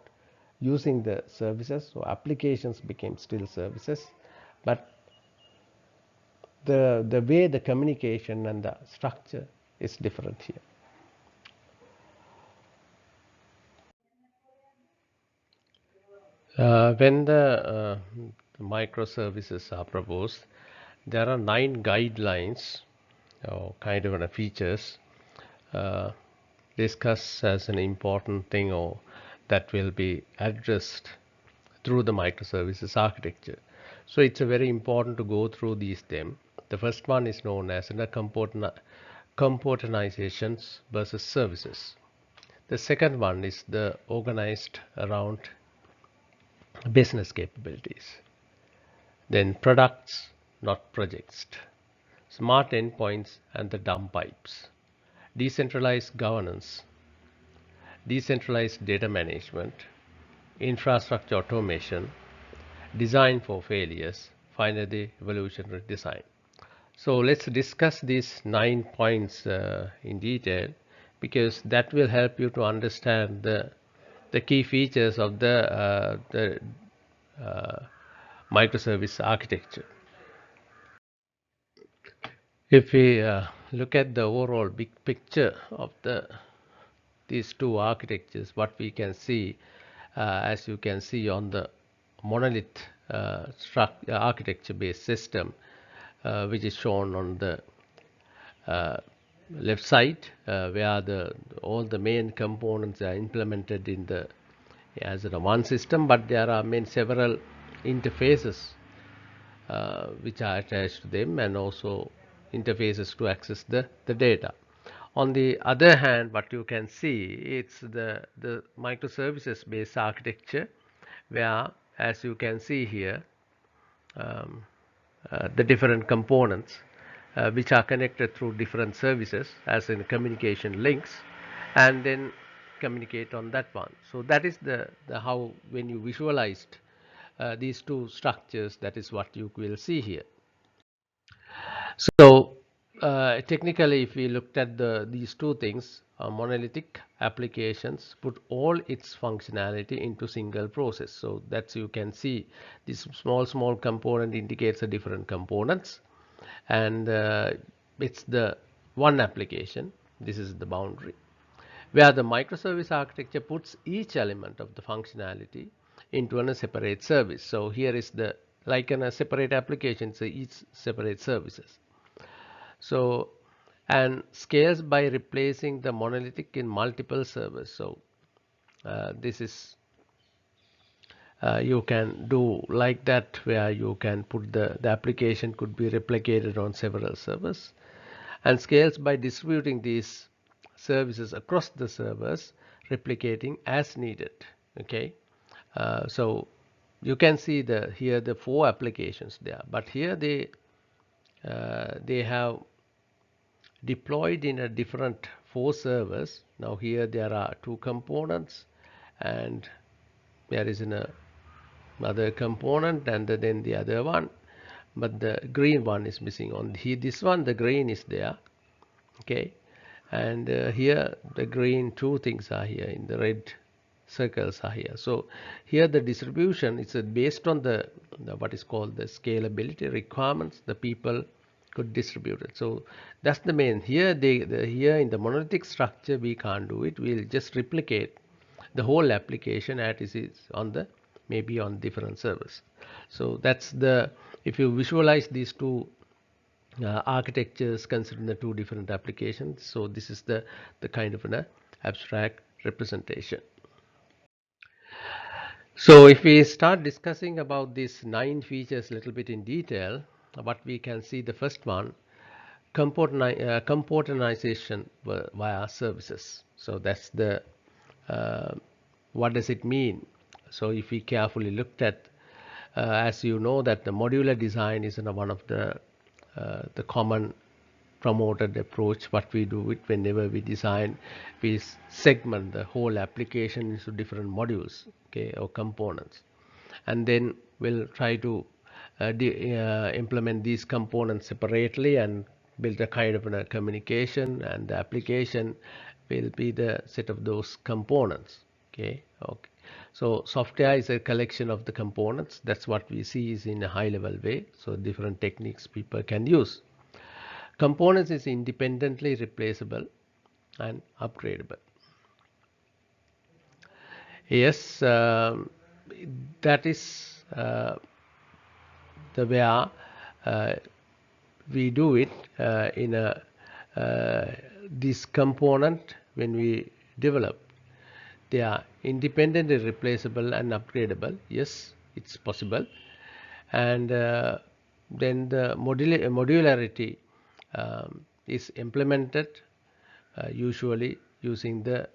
using the services, so applications became still services, but the way the communication and the structure is different here. When the microservices are proposed, there are 9 guidelines or kind of features uh, discussed as an important thing or that will be addressed through the microservices architecture. So it's a very important to go through these them. The first one is known as componentizations versus services. The second one is the organized around business capabilities. Then products, not projects. Smart endpoints and the dumb pipes. Decentralized governance, decentralized data management, infrastructure automation, design for failures, finally evolutionary design. So let's discuss these 9 points in detail, because that will help you to understand the key features of the uh, microservice architecture. If we look at the overall big picture of these two architectures, what we can see, as you can see on the monolith architecture based system, which is shown on the uh, left side, where all the main components are implemented in the as a one system, but there are several interfaces which are attached to them, and also interfaces to access the data. On the other hand, what you can see, it's the microservices based architecture, where, as you can see here, um, the different components which are connected through different services as in communication links, and then communicate on that one. So that is the how, when you visualized these two structures, that is what you will see here. So technically, if we looked at these two things, monolithic applications put all its functionality into single process. So that's, you can see this small component indicates the different components, and it's the one application. This is the boundary, where the microservice architecture puts each element of the functionality into a separate service. So here is the, like in a separate application, so each separate services. So, and scales by replacing the monolithic in multiple servers. So this is you can do like that, where you can put the application could be replicated on several servers, and scales by distributing these services across the servers, replicating as needed. Okay, so you can see here the 4 applications there, but here they have deployed in a different 4 servers. Now here there are 2 components, and there is another component, and then the other one, but the green one is missing. On this one, the green is there. Okay, and here the green 2 things are here, in the red circles are here. So here the distribution is based on the what is called the scalability requirements the people could distribute it. So that's the main here. Here in the monolithic structure we can't do it. We'll just replicate the whole application as it is on the, maybe on different servers. So that's the, if you visualize these two architectures considering the 2 different applications, so this is the kind of an abstract representation. So if we start discussing about these 9 features a little bit in detail, what we can see, the first one, componentization via services. So that's the what does it mean? So if we carefully looked at, as you know, that the modular design is one of the the common promoted approach. What we do it whenever we design, we segment the whole application into different modules, okay, or components, and then we'll try to implement these components separately and build a kind of a communication, and the application will be the set of those components. Okay. So software is a collection of the components. That's what we see is in a high level way. So different techniques people can use. Components is independently replaceable and upgradable. Yes, that is the way we do it in a this component when we develop. They are independently replaceable and upgradable. Yes, it's possible. And then the modularity is implemented usually using the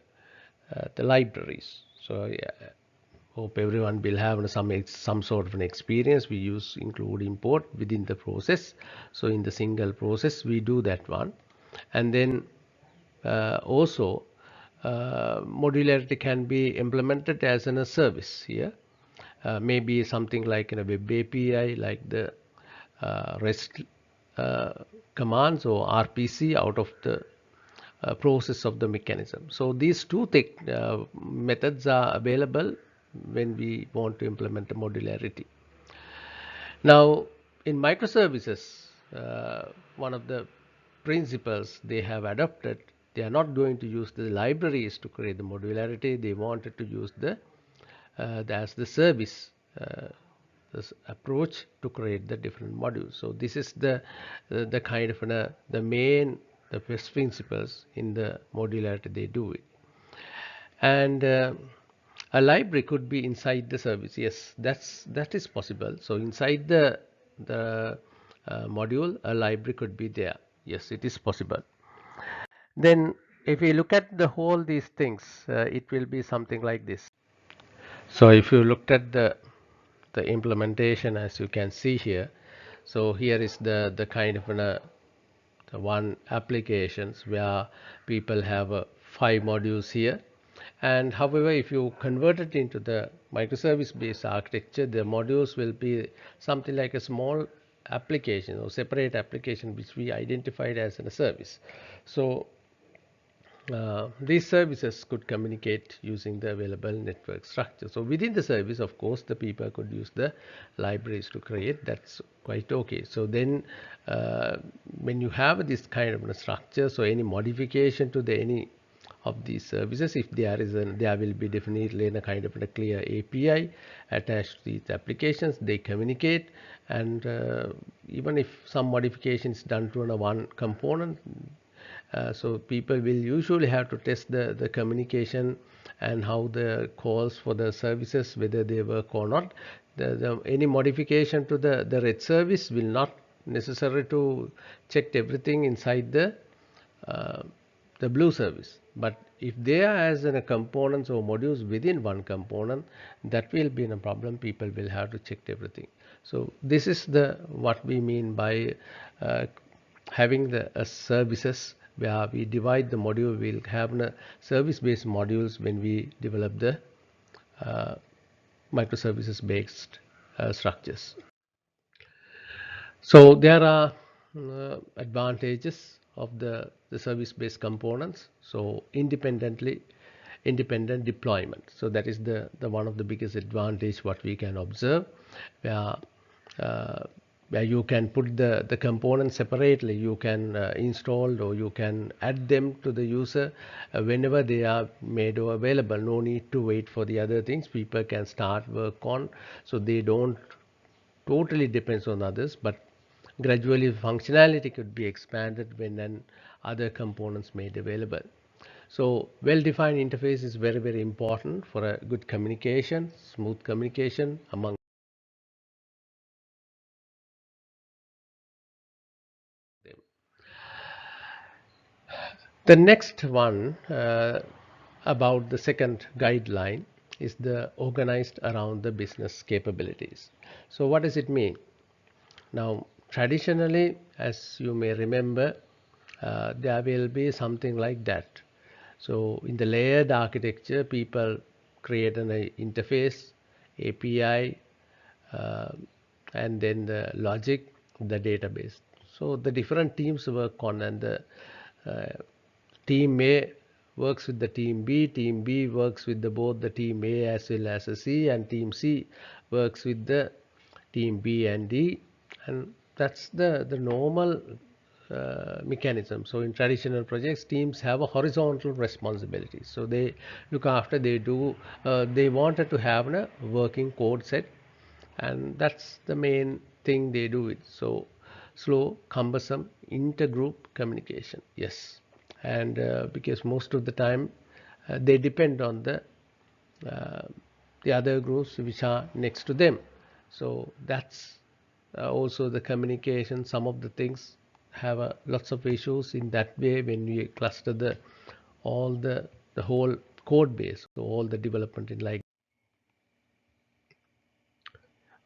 libraries. So yeah, hope everyone will have some sort of an experience. We include import within the process. So in the single process we do that one, and then also modularity can be implemented as a service here. Maybe something like in a web API, like the REST commands or RPC out of the process of the mechanism. So these two methods are available when we want to implement a modularity. Now, in microservices, one of the principles they have adopted, they are not going to use the libraries to create the modularity. They wanted to use as the service this approach to create the different modules. So this is the kind of the main, the first principles in the modularity they do it. And a library could be inside the service. Yes, that is possible. So inside the module, a library could be there. Yes, it is possible. Then if we look at the whole these things, it will be something like this. So if you looked at the implementation, as you can see here, so here is the kind of the one applications where people have 5 modules here. And however, if you convert it into the microservice based architecture, the modules will be something like a small application or separate application which we identified as a service. So these services could communicate using the available network structure. So within the service, of course, the people could use the libraries to create. That's quite okay. So then when you have this kind of a structure, so any modification to any of these services, if there will be definitely a kind of a clear API attached to these applications. They communicate, and even if some modification is done to one component, so people will usually have to test the communication and how the calls for the services, whether they work or not. Any modification to the red service will not necessary to check everything inside the blue service. But if they are as in a components or modules within one component, that will be a problem. People will have to check everything. So this is what we mean by having the services, where we divide the module. We'll have service based modules when we develop the microservices based structures. So there are advantages of the service based components. So independent deployment. So that is the one of the biggest advantage what we can observe, where where you can put the components separately. You can install or you can add them to the user whenever they are made available. No need to wait for the other things. People can start work on, so they don't totally depends on others, but gradually functionality could be expanded when other components made available. So well-defined interface is very important for a good communication, smooth communication among them. The next one about the second guideline is the organized around the business capabilities. So what does it mean? Now Traditionally, as you may remember, there will be something like that. So in the layered architecture, people create an interface, API, uh, and then the logic, the database. So the different teams work on, and the uh, team A works with the team B works with both the team A as well as the C, and team C works with the team B and D, and that's the normal mechanism. So in traditional projects, teams have a horizontal responsibility. So they look after, they do, they wanted to have a working code set, and that's the main thing they do it. So slow, cumbersome, intergroup communication, yes. And because most of the time they depend on uh, the other groups which are next to them. So that's also the communication. Some of the things have lots of issues in that way when we cluster all the whole code base, so all the development in like.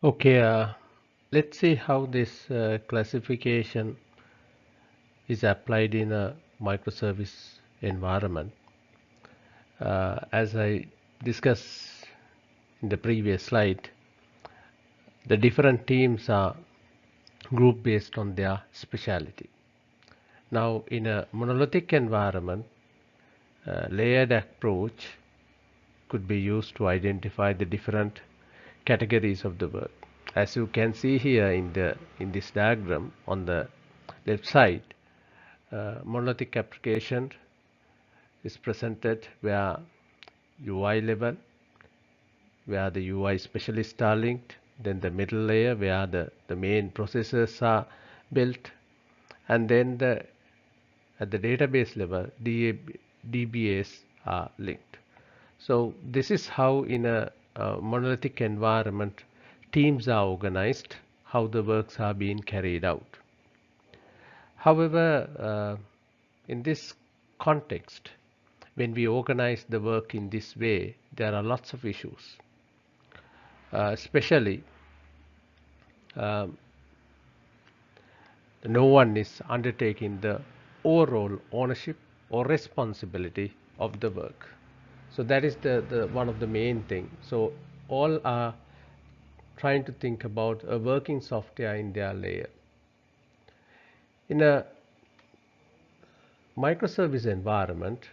Okay, let's see how this classification is applied in a microservice environment. As I discussed in the previous slide, the different teams are grouped based on their specialty. Now, in a monolithic environment, a layered approach could be used to identify the different categories of the work. As you can see here in this diagram on the left side, monolithic application is presented where UI level, where the UI specialists are linked, then the middle layer where the main processors are built, and then at the database level, DBAs are linked. So this is how in a monolithic environment teams are organized, how the works are being carried out. However, in this context, when we organize the work in this way, there are lots of issues, especially um, no one is undertaking the overall ownership or responsibility of the work. So that is the one of the main thing. So all are trying to think about a working software in their layer. In a microservice environment,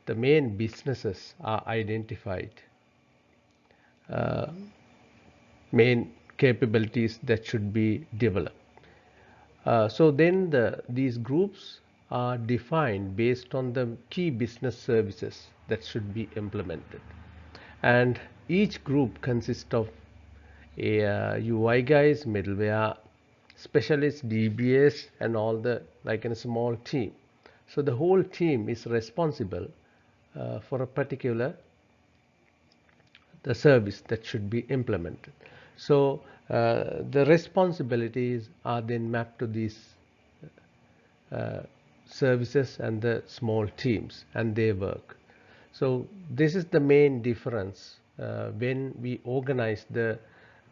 the main businesses are identified, uh, main capabilities that should be developed. So then these groups are defined based on the key business services that should be implemented. And each group consists of a UI guys, middleware specialists, DBAs, and all the like in a small team. So the whole team is responsible for a particular the service that should be implemented. So the responsibilities are then mapped to these uh, services and the small teams, and they work. So this is the main difference when we organize the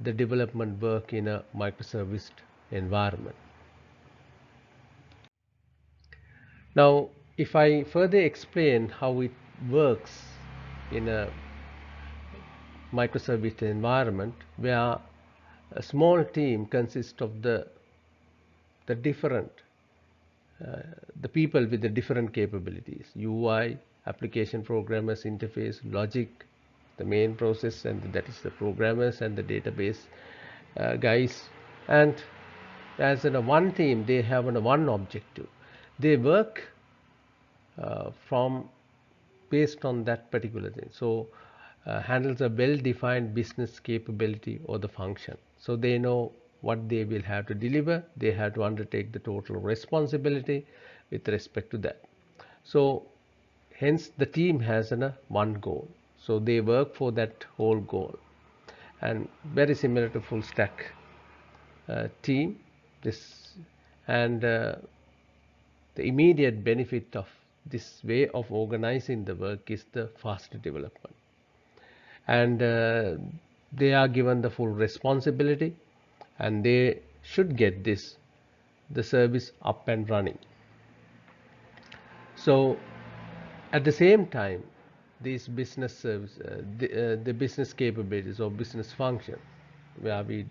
development work in a microservice environment. Now, if I further explain how it works in a microservice environment, where a small team consists of the different the people with the different capabilities: UI, application programmers, interface, logic, the main process, and that is the programmers and the database guys. And as in a one team, they have one objective. They work from based on that particular thing. So handles a well-defined business capability or the function. So they know what they will have to deliver. They have to undertake the total responsibility with respect to that. So hence the team has one goal. So they work for that whole goal. And very similar to full stack team. This and the immediate benefit of this way of organizing the work is the faster development, and they are given the full responsibility, and they should get the service up and running. So at the same time, these business service, the business capabilities or business function where we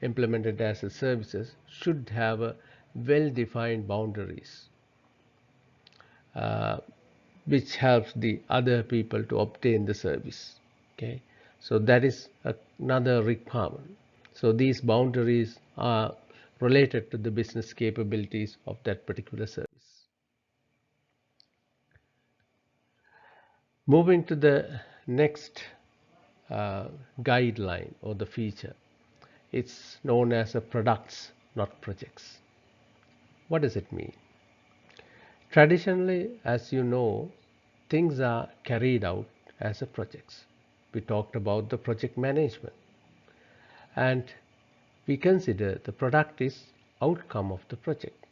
implemented as a services should have a well-defined boundaries, uh, which helps the other people to obtain the service. Okay, so that is another requirement. So these boundaries are related to the business capabilities of that particular service. Moving to the next guideline or the feature, it's known as a products, not projects. What does it mean? Traditionally, as you know, things are carried out as a projects. We talked about the project management, and we consider the product is outcome of the project,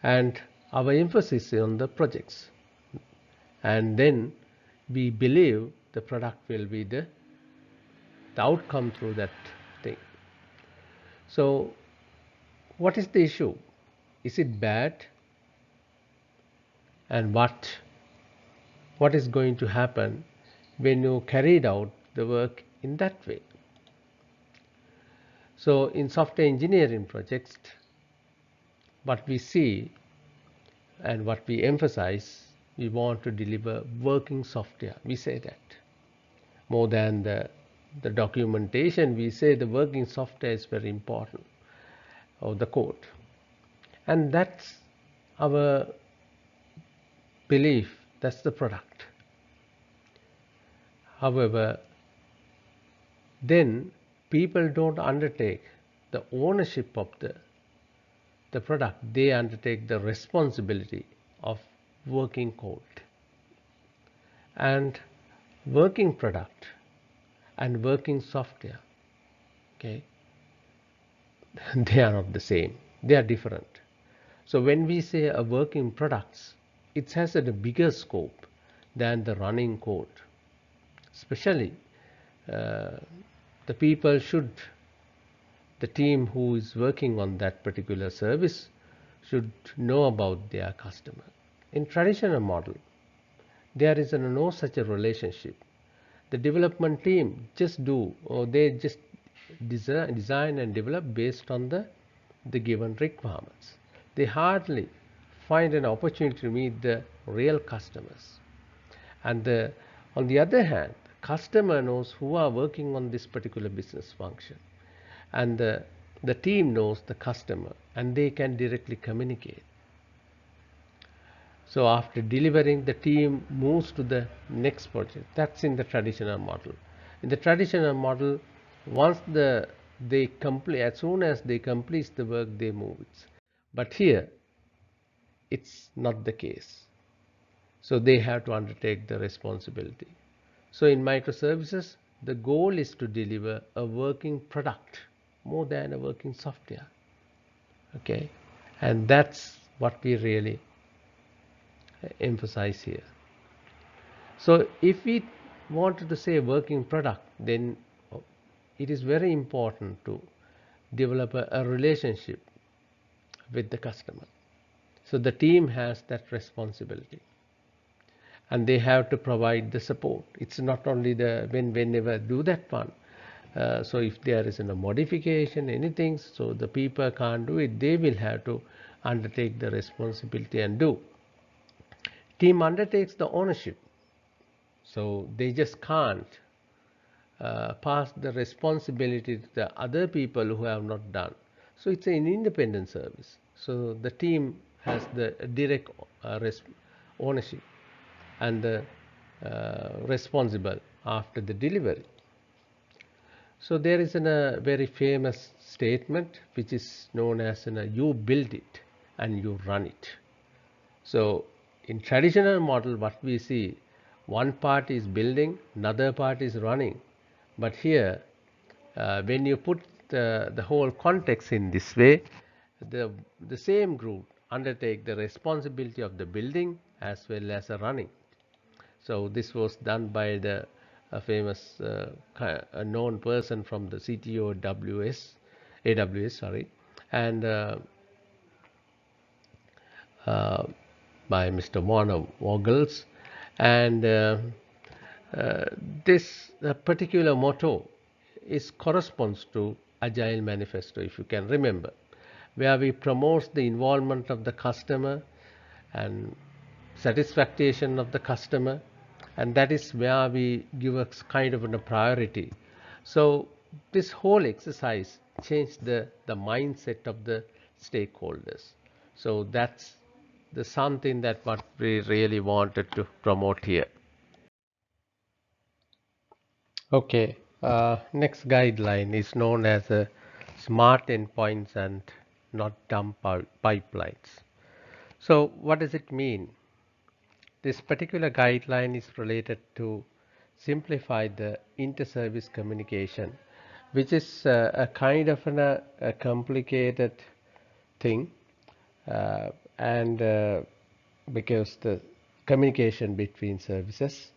and our emphasis is on the projects, and then we believe the product will be the outcome through that thing. So what is the issue? Is it bad? And what is going to happen when you carried out the work in that way? So in software engineering projects, what we see and what we emphasize, we want to deliver working software. We say that more than the documentation, we say the working software is very important, or the code. And that's our belief, that's the product. However, then people don't undertake the ownership of the product, they undertake the responsibility of working code. And working product and working software, okay, they are not the same, they are different. So when we say a working products, it has a bigger scope than the running code. Especially the people should, the team who is working on that particular service should know about their customer. In traditional model, there is no such a relationship. The development team just do, or they just design and develop based on the given requirements. They hardly find an opportunity to meet the real customers. And on the other hand, the customer knows who are working on this particular business function, and the team knows the customer, and they can directly communicate. So after delivering, the team moves to the next project. That's in the traditional model. In the traditional model, once they complete, as soon as they complete the work, they move it. But here, it's not the case. So they have to undertake the responsibility. So in microservices, the goal is to deliver a working product more than a working software. Okay, and that's what we really emphasize here. So if we wanted to say working product, then it is very important to develop a relationship with the customer. So the team has that responsibility, and they have to provide the support. It's not only whenever do that one. So if there is a modification, anything, so the people can't do it, they will have to undertake the responsibility and do. Team undertakes the ownership, so they just can't pass the responsibility to the other people who have not done. So it's an independent service. So the team has the direct ownership and the responsible after the delivery. So there is a very famous statement which is known as you build it and you run it. So in traditional model, what we see, one part is building, another part is running. But here, when you put the whole context in this way, the same group undertake the responsibility of the building as well as the running. So this was done by a famous a known person from the CTO WS. AWS, sorry, and uh, by Mr. Warner Vogels, and uh, this particular motto is corresponds to Agile Manifesto, if you can remember, where we promote the involvement of the customer and satisfaction of the customer, and that is where we give a kind of a priority. So this whole exercise changed the mindset of the stakeholders. So that's the something that what we really wanted to promote here. Okay, next guideline is known as smart endpoints and not dumb pipelines. So what does it mean? This particular guideline is related to simplify the inter-service communication, which is a kind of a complicated thing, and because the communication between services,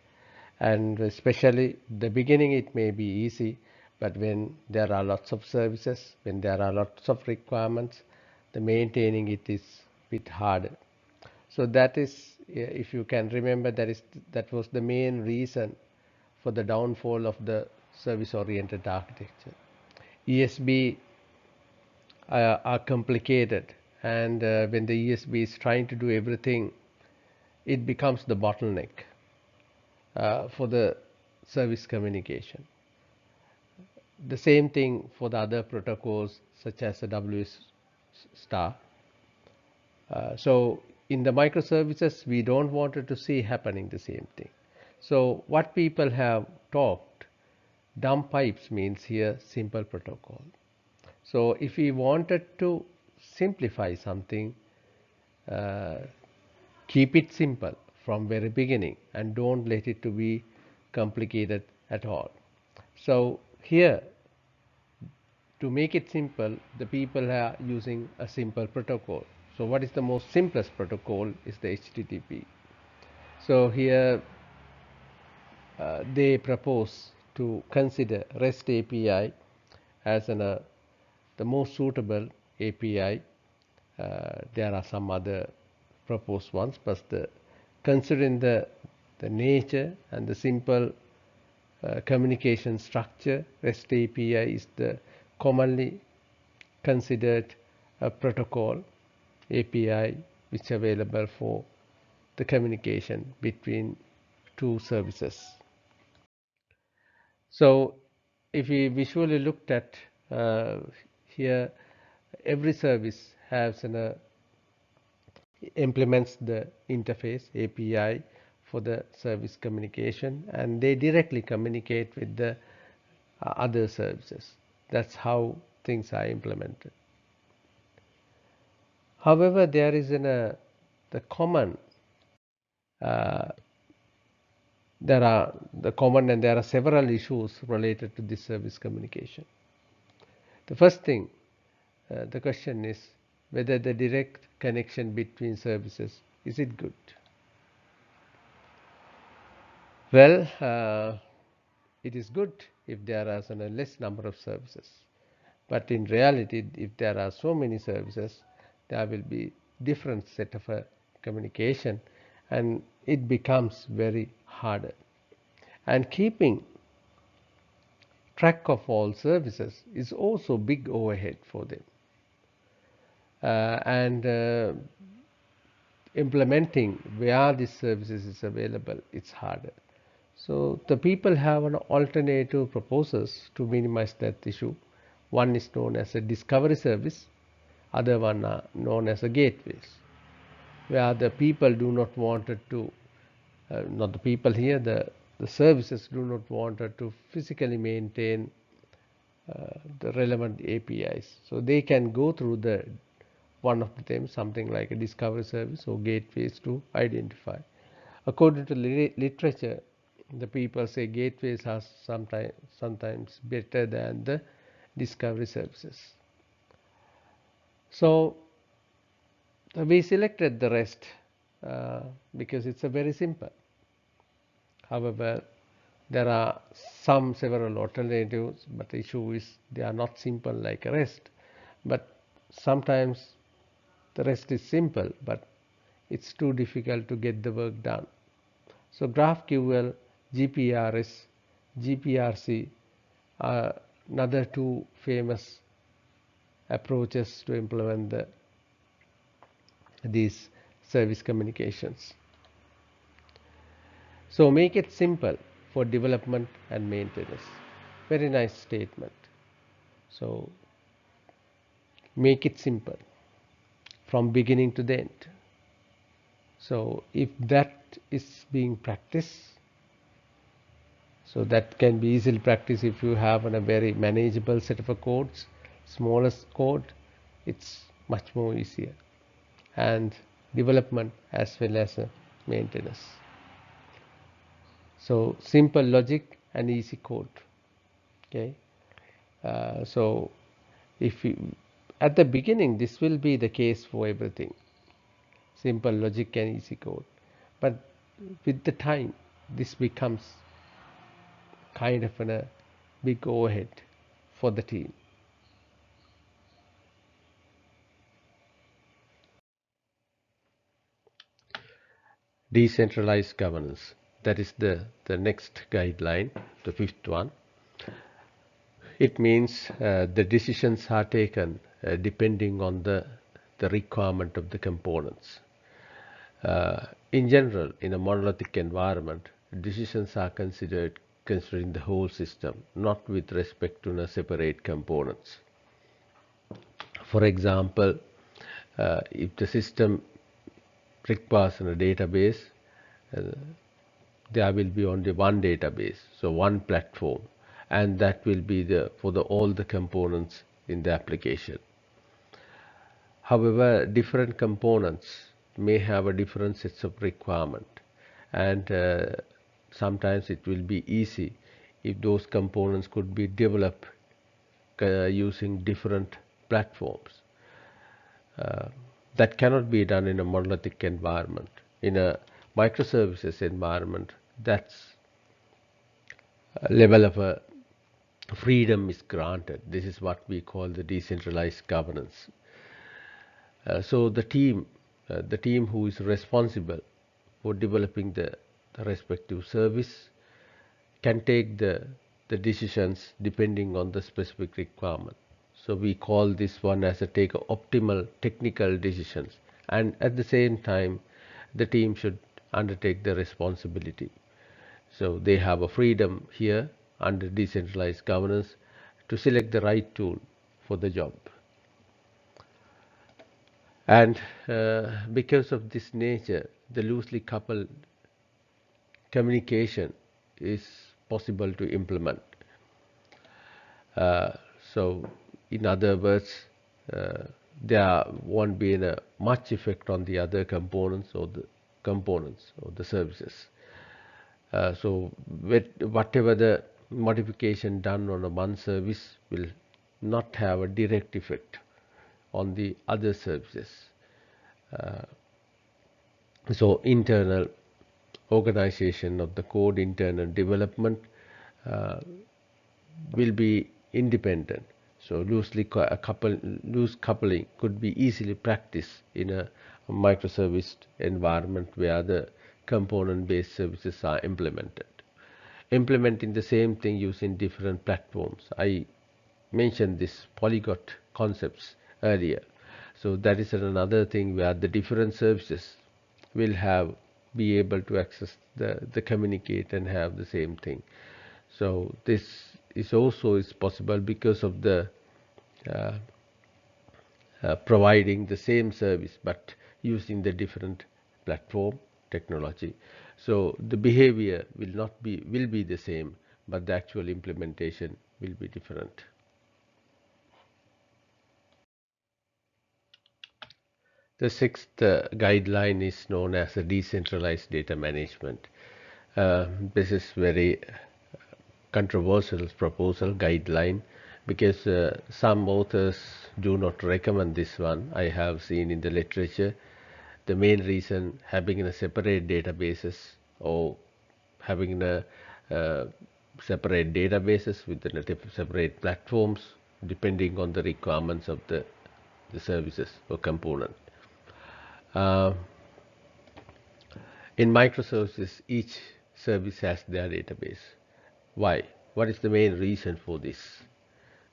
and especially the beginning it may be easy, but when there are lots of services, when there are lots of requirements, the maintaining it is a bit harder. So that is, if you can remember, that was the main reason for the downfall of the service-oriented architecture. ESB are complicated, and when the ESB is trying to do everything, it becomes the bottleneck for the service communication. The same thing for the other protocols such as the WS star. So in the microservices, we don't want to see happening the same thing. So what people have talked, dumb pipes means here simple protocol. So if we wanted to simplify something, uh, keep it simple from very beginning and don't let it to be complicated at all. So here, to make it simple, the people are using a simple protocol. So what is the most simplest protocol is the HTTP. So here they propose to consider REST API as the most suitable API. There are some other proposed ones, but considering the nature and the simple communication structure, REST API is the commonly considered a protocol API which is available for the communication between two services. So if we visually looked at here, every service has implements the interface API for the service communication, and they directly communicate with the other services. That's how things are implemented. However, there is the common there are the common and there are several issues related to this service communication. The first thing, the question is whether the direct connection between services, is it good? Well, it is good if there are a less number of services, but in reality, if there are so many services, there will be different set of communication, and it becomes very harder. And keeping track of all services is also big overhead for them, and implementing where this services is available, it's harder. So the people have an alternative proposals to minimize that issue. One is known as a discovery service, other one are known as a gateways, where the people do not want to, not the people here, the services do not want to physically maintain the relevant APIs. So they can go through the one of them, something like a discovery service or gateways to identify. According to literature, the people say gateways are sometimes better than the discovery services. So we selected the REST because it's a very simple. However, There are several alternatives, but the issue is they are not simple like a REST. But sometimes the REST is simple, but it's too difficult to get the work done. So GraphQL, GPRS, GPRC are another two famous approaches to implement these service communications. So make it simple for development and maintenance. Very nice statement. So make it simple from beginning to the end. So if that is being practiced, so that can be easily practiced if you have a very manageable set of codes, smallest code, it's much more easier, and development as well as maintenance. So simple logic and easy code. Okay. So if you, at the beginning, this will be the case for everything, simple logic and easy code, but with the time this becomes kind of a big overhead for the team. Decentralized governance, that is the next guideline, the fifth one. It means the decisions are taken depending on the requirement of the components. In general, in a monolithic environment, decisions are considered considering the whole system, not with respect to the separate components. For example, if the system requires a database, uh, there will be only one database, so one platform, and that will be for all the components in the application. However, different components may have a different sets of requirement, and sometimes it will be easy if those components could be developed using different platforms. That cannot be done in a monolithic environment. In a microservices environment, that's a level of a freedom is granted. This is what we call the decentralized governance. So the team who is responsible for developing the respective service can take the decisions depending on the specific requirement. So we call this one as a take optimal technical decisions, and at the same time the team should undertake the responsibility. So they have a freedom here under decentralized governance to select the right tool for the job. And because of this nature, the loosely coupled communication is possible to implement. Uh, so, in other words, uh, there won't be much effect on the other components or the services. So, whatever the modification done on a one service will not have a direct effect on the other services. So internal organization of the code, internal development uh, will be independent. So loose coupling could be easily practiced in a microservice environment where the component-based services are implemented. Implementing the same thing using different platforms. I mentioned this polyglot concepts earlier. So that is another thing where the different services will be able to access the communicate and have the same thing. So this is also is possible because of the uh, providing the same service but using the different platform technology. So the behavior will be the same, but the actual implementation will be different. The sixth guideline is known as the decentralized data management. This is very controversial proposal guideline because some authors do not recommend this one. I have seen in the literature the main reason having a separate databases or having uh, separate databases within separate platforms depending on the requirements of the services or component. Uh, in microservices, each service has their database. Why? What is the main reason for this?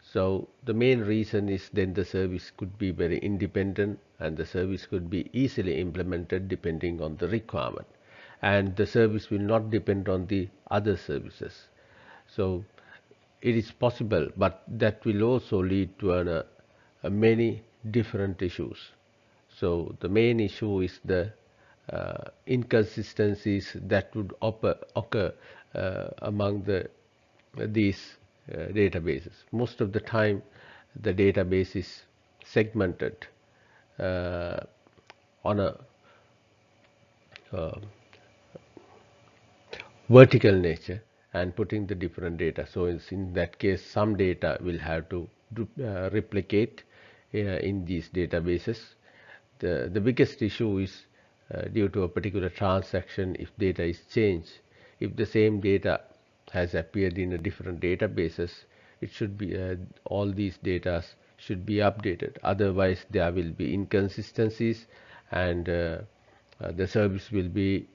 So the main reason is then the service could be very independent and the service could be easily implemented depending on the requirement. And the service will not depend on the other services. So it is possible, but that will also lead to many different issues. So the main issue is the inconsistencies that would occur among these databases. Most of the time, the database is segmented uh, on a uh, vertical nature and putting the different data. So in that case, some data will have to replicate in these databases. The biggest issue is due to a particular transaction. If data is changed, if the same data has appeared in a different databases, it should be all these data should be updated. Otherwise, there will be inconsistencies, and the service will be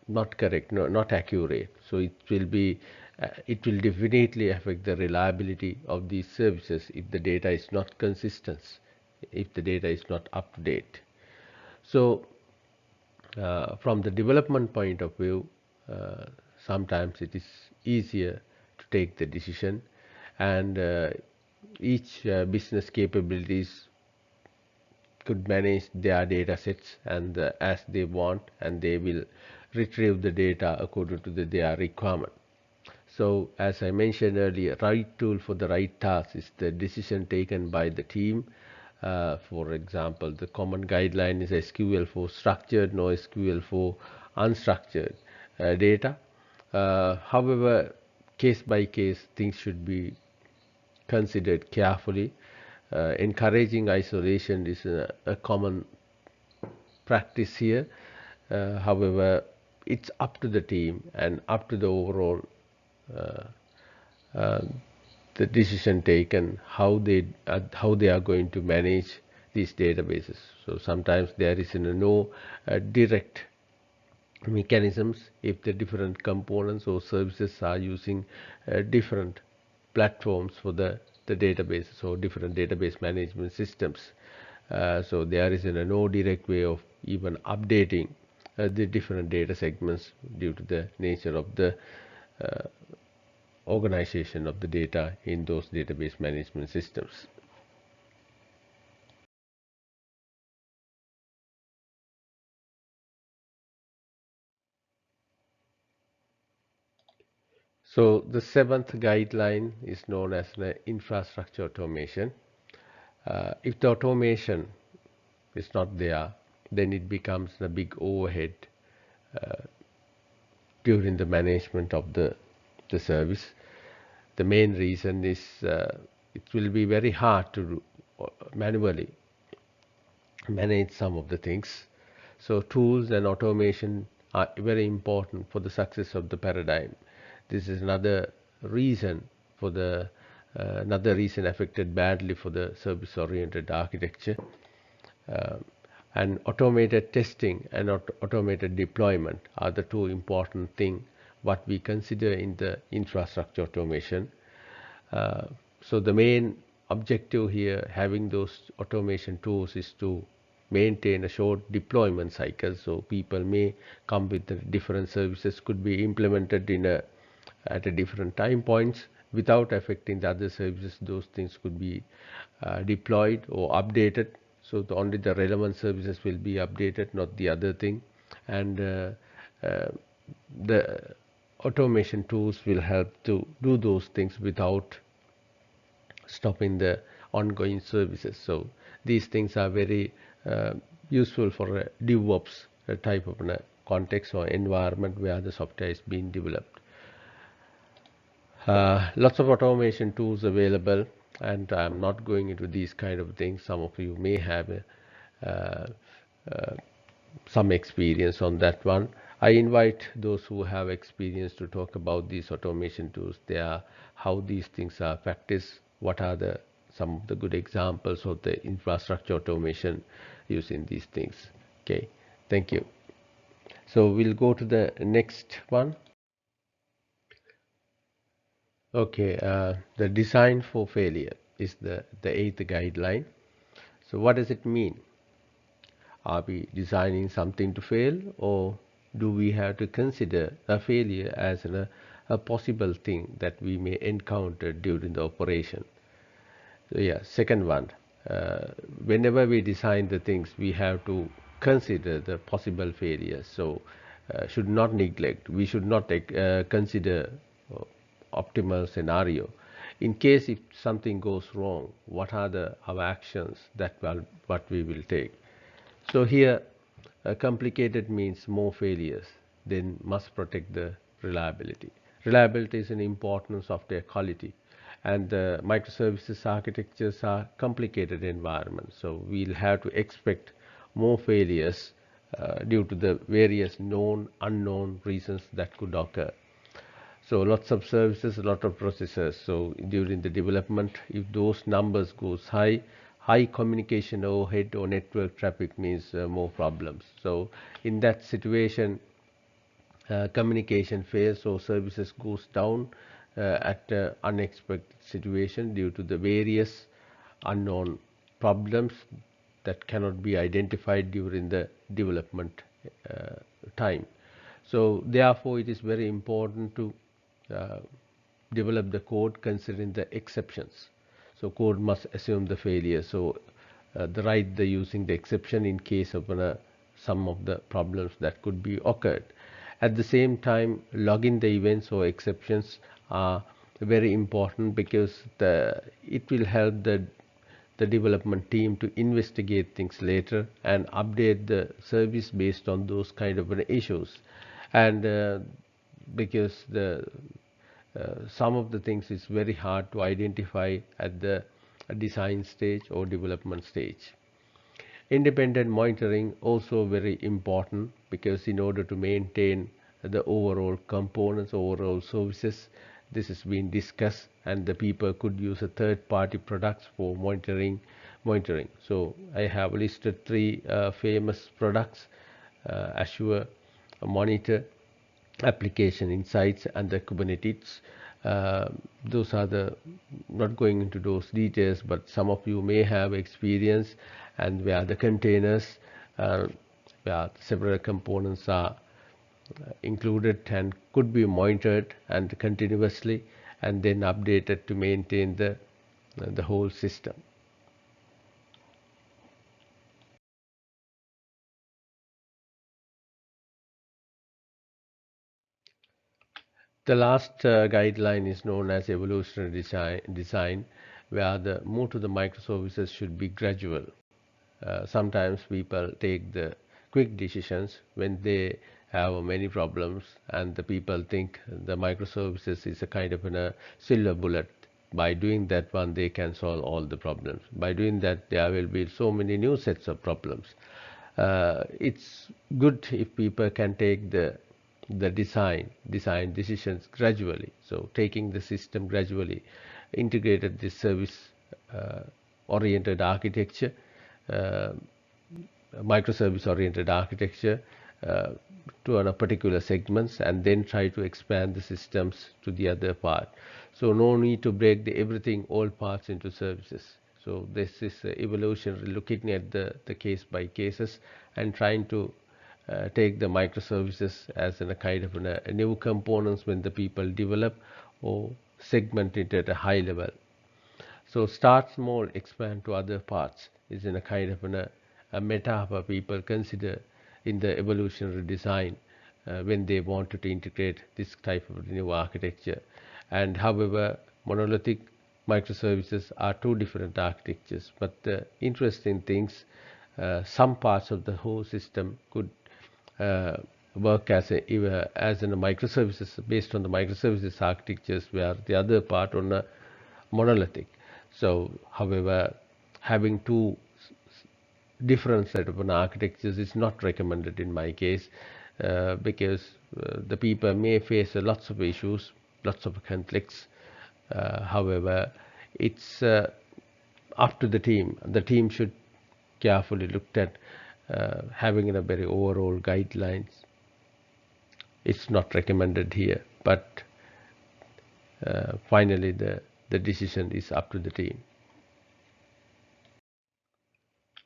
not correct, not accurate. So it will definitely affect the reliability of these services if the data is not consistent, if the data is not up to date. So from the development point of view, uh, sometimes it is easier to take the decision, and each business capabilities could manage their data sets and as they want, and they will retrieve the data according to their requirement. So as I mentioned earlier, right tool for the right task is the decision taken by the team. For example, the common guideline is SQL for structured, no SQL for unstructured data. However, case by case, things should be considered carefully. Encouraging isolation is a common practice here. However, it's up to the team and up to the overall uh, uh, the decision taken how they are going to manage these databases. So sometimes there is no direct mechanisms if the different components or services are using different platforms for the databases or different database management systems. So there is no direct way of even updating the different data segments due to the nature of the uh, organization of the data in those database management systems. So the seventh guideline is known as the infrastructure automation. If the automation is not there, then it becomes a big overhead during the management of the service. The main reason is it will be very hard to manually manage some of the things. So tools and automation are very important for the success of the paradigm. This is another reason for another reason affected badly for the service-oriented architecture. Uh, and automated testing and automated deployment are the two important things what we consider in the infrastructure automation. So the main objective here having those automation tools is to maintain a short deployment cycle, so people may come with the different services could be implemented at a different time points without affecting the other services. Those things could be deployed or updated, so only the relevant services will be updated, not the other thing. And uh, the automation tools will help to do those things without stopping the ongoing services. So these things are very useful for a DevOps type of a context or environment where the software is being developed. Lots of automation tools available, and I'm not going into these kind of things. Some of you may have uh, uh, some experience on that one. I invite those who have experience to talk about these automation tools. How these things are practiced, what are the some of the good examples of the infrastructure automation using these things. Okay, thank you. So we'll go to the next one. Okay, the design for failure is the eighth guideline. So what does it mean? Are we designing something to fail, or do we have to consider a failure as a possible thing that we may encounter during the operation? So yeah, second one, uh, whenever we design the things, we have to consider the possible failures. So should not neglect. We should not consider uh, optimal scenario. In case if something goes wrong, what are the our actions that what we will take? So here, complicated means more failures, then must protect the reliability. Reliability is an important software quality, and microservices architectures are complicated environments. So we'll have to expect more failures due to the various known, unknown reasons that could occur. So lots of services, a lot of processors. So during the development, if those numbers goes high, high communication overhead or network traffic means more problems. So in that situation, communication fails or services goes down at unexpected situation due to the various unknown problems that cannot be identified during the development uh, time. So therefore, it is very important to uh, develop the code considering the exceptions. So code must assume the failure. So the right the using the exception in case of some of the problems that could be occurred. At the same time, logging the events or exceptions are very important because it will help the development team to investigate things later and update the service based on those kind of issues. And because the some of the things is very hard to identify at the design stage or development stage. Independent monitoring also very important because in order to maintain the overall components, overall services, this has been discussed, and the people could use a third-party products for monitoring. So I have listed three famous products: Azure Monitor, Application Insights, and the Kubernetes. Those are the not going into those details, but some of you may have experience, and where the containers, where several components are included and could be monitored and continuously, and then updated to maintain the whole system. The last guideline is known as evolutionary design, where the move to the microservices should be gradual. Sometimes people take the quick decisions when they have many problems, and the people think the microservices is a kind of a silver bullet. By doing that one, they can solve all the problems. By doing that, there will be so many new sets of problems. It's good if people can take the design decisions gradually. So taking the system gradually, integrated this service oriented architecture, uh, microservice oriented architecture uh, to a particular segments, and then try to expand the systems to the other part. So no need to break everything all parts into services. So this is evolution, looking at the case by cases and trying to take the microservices as a kind of a new components when the people develop, or segment it at a high level. So start small, expand to other parts is in a kind of a metaphor people consider in the evolutionary design when they wanted to integrate this type of new architecture. And however, monolithic microservices are two different architectures, but the interesting things, some parts of the whole system could uh, work as in a microservices based on the microservices architectures, where the other part on a monolithic. So, however, having two different set of architectures is not recommended in my case. because the people may face lots of issues, lots of conflicts. However, it's up to the team. The team should carefully look at having a very overall guidelines. It's not recommended here, but finally the decision is up to the team.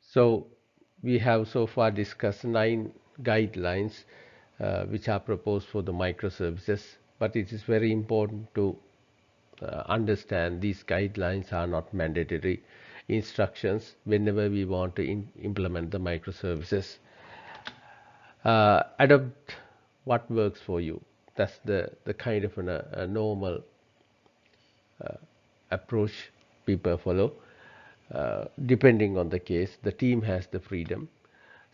So we have so far discussed 9 guidelines which are proposed for the microservices, but it is very important to understand these guidelines are not mandatory instructions whenever we want to implement the microservices. Adopt what works for you. That's the kind of a normal approach people follow. Depending on the case, the team has the freedom.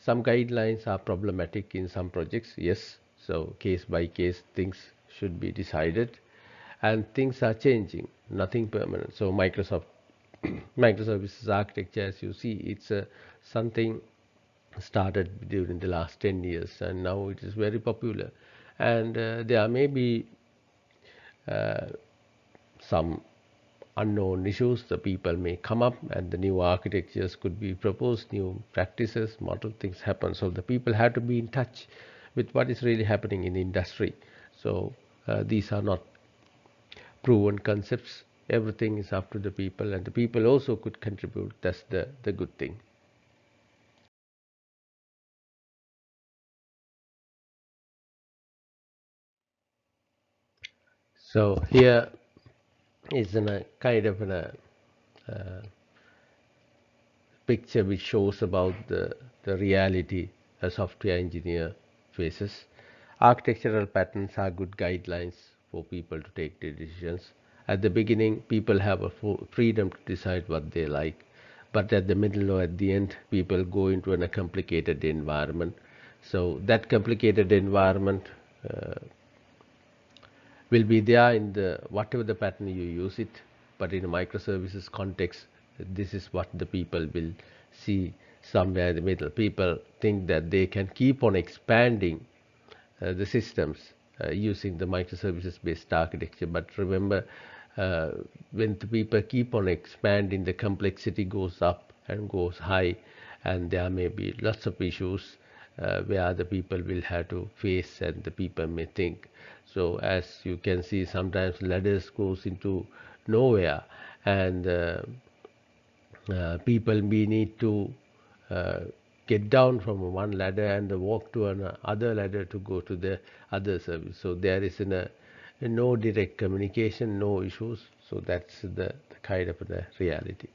Some guidelines are problematic in some projects, yes. So case by case things should be decided, and things are changing, nothing permanent. So Microsoft microservices architecture, as you see, it's something started during the last 10 years, and now it is very popular. And there may be some unknown issues the people may come up, and the new architectures could be proposed, new practices, model things happen. So the people have to be in touch with what is really happening in the industry. So these are not proven concepts. Everything is up to the people, and the people also could contribute. That's the good thing. So here is a kind of a picture which shows about the reality a software engineer faces. Architectural patterns are good guidelines for people to take their decisions. At the beginning, people have a freedom to decide what they like, but at the middle or at the end, people go into a complicated environment. So that complicated environment will be there in the whatever the pattern you use it, but in a microservices context, this is what the people will see somewhere in the middle. People think that they can keep on expanding the systems using the microservices based architecture, but remember, uh, when the people keep on expanding, the complexity goes up and goes high, and there may be lots of issues where the people will have to face, and the people may think. So as you can see, sometimes ladders goes into nowhere, and people may need to uh, get down from one ladder and walk to another ladder to go to the other service. So there is no direct communication, no issues. So that's the kind of the reality.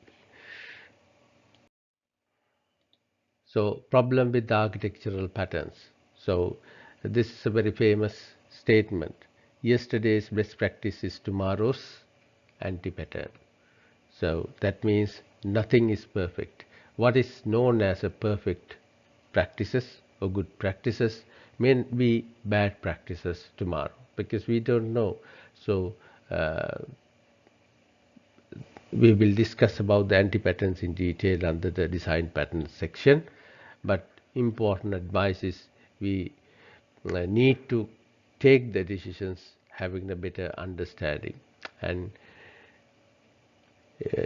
So problem with the architectural patterns. So this is a very famous statement. Yesterday's best practice is tomorrow's anti-pattern. So that means nothing is perfect. What is known as a perfect practices or good practices may be bad practices tomorrow, because we don't know. So we will discuss about the anti-patterns in detail under the design patterns section, but important advice is we need to take the decisions having a better understanding, and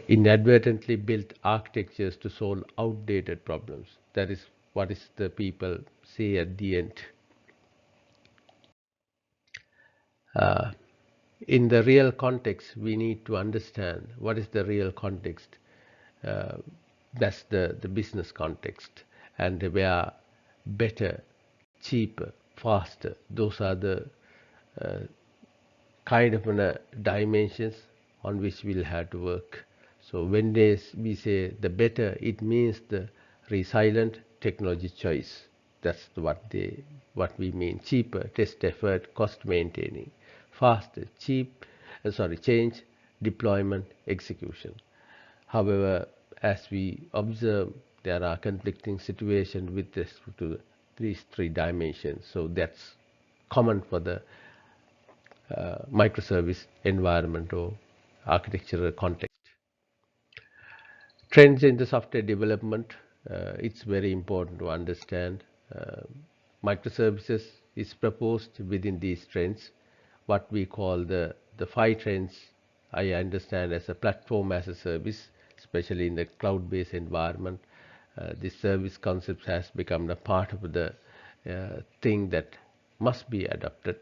inadvertently built architectures to solve outdated problems. That is what is the people say at the end. Uh, in the real context, we need to understand what is the real context. Uh, that's the business context, and where better, cheaper, faster. Those are the uh, kind of dimensions on which we'll have to work. So when we say the better, it means the resilient technology choice. That's what we mean. Cheaper, test effort, cost maintaining, faster, change, deployment, execution. However, as we observe, there are conflicting situations with respect to these 3 dimensions. So that's common for the microservice environment or architectural context. Trends in the software development, it's very important to understand. Microservices is proposed within these trends, what we call the five trends I understand as a platform as a service, especially in the cloud-based environment. This service concept has become a part of the thing that must be adopted.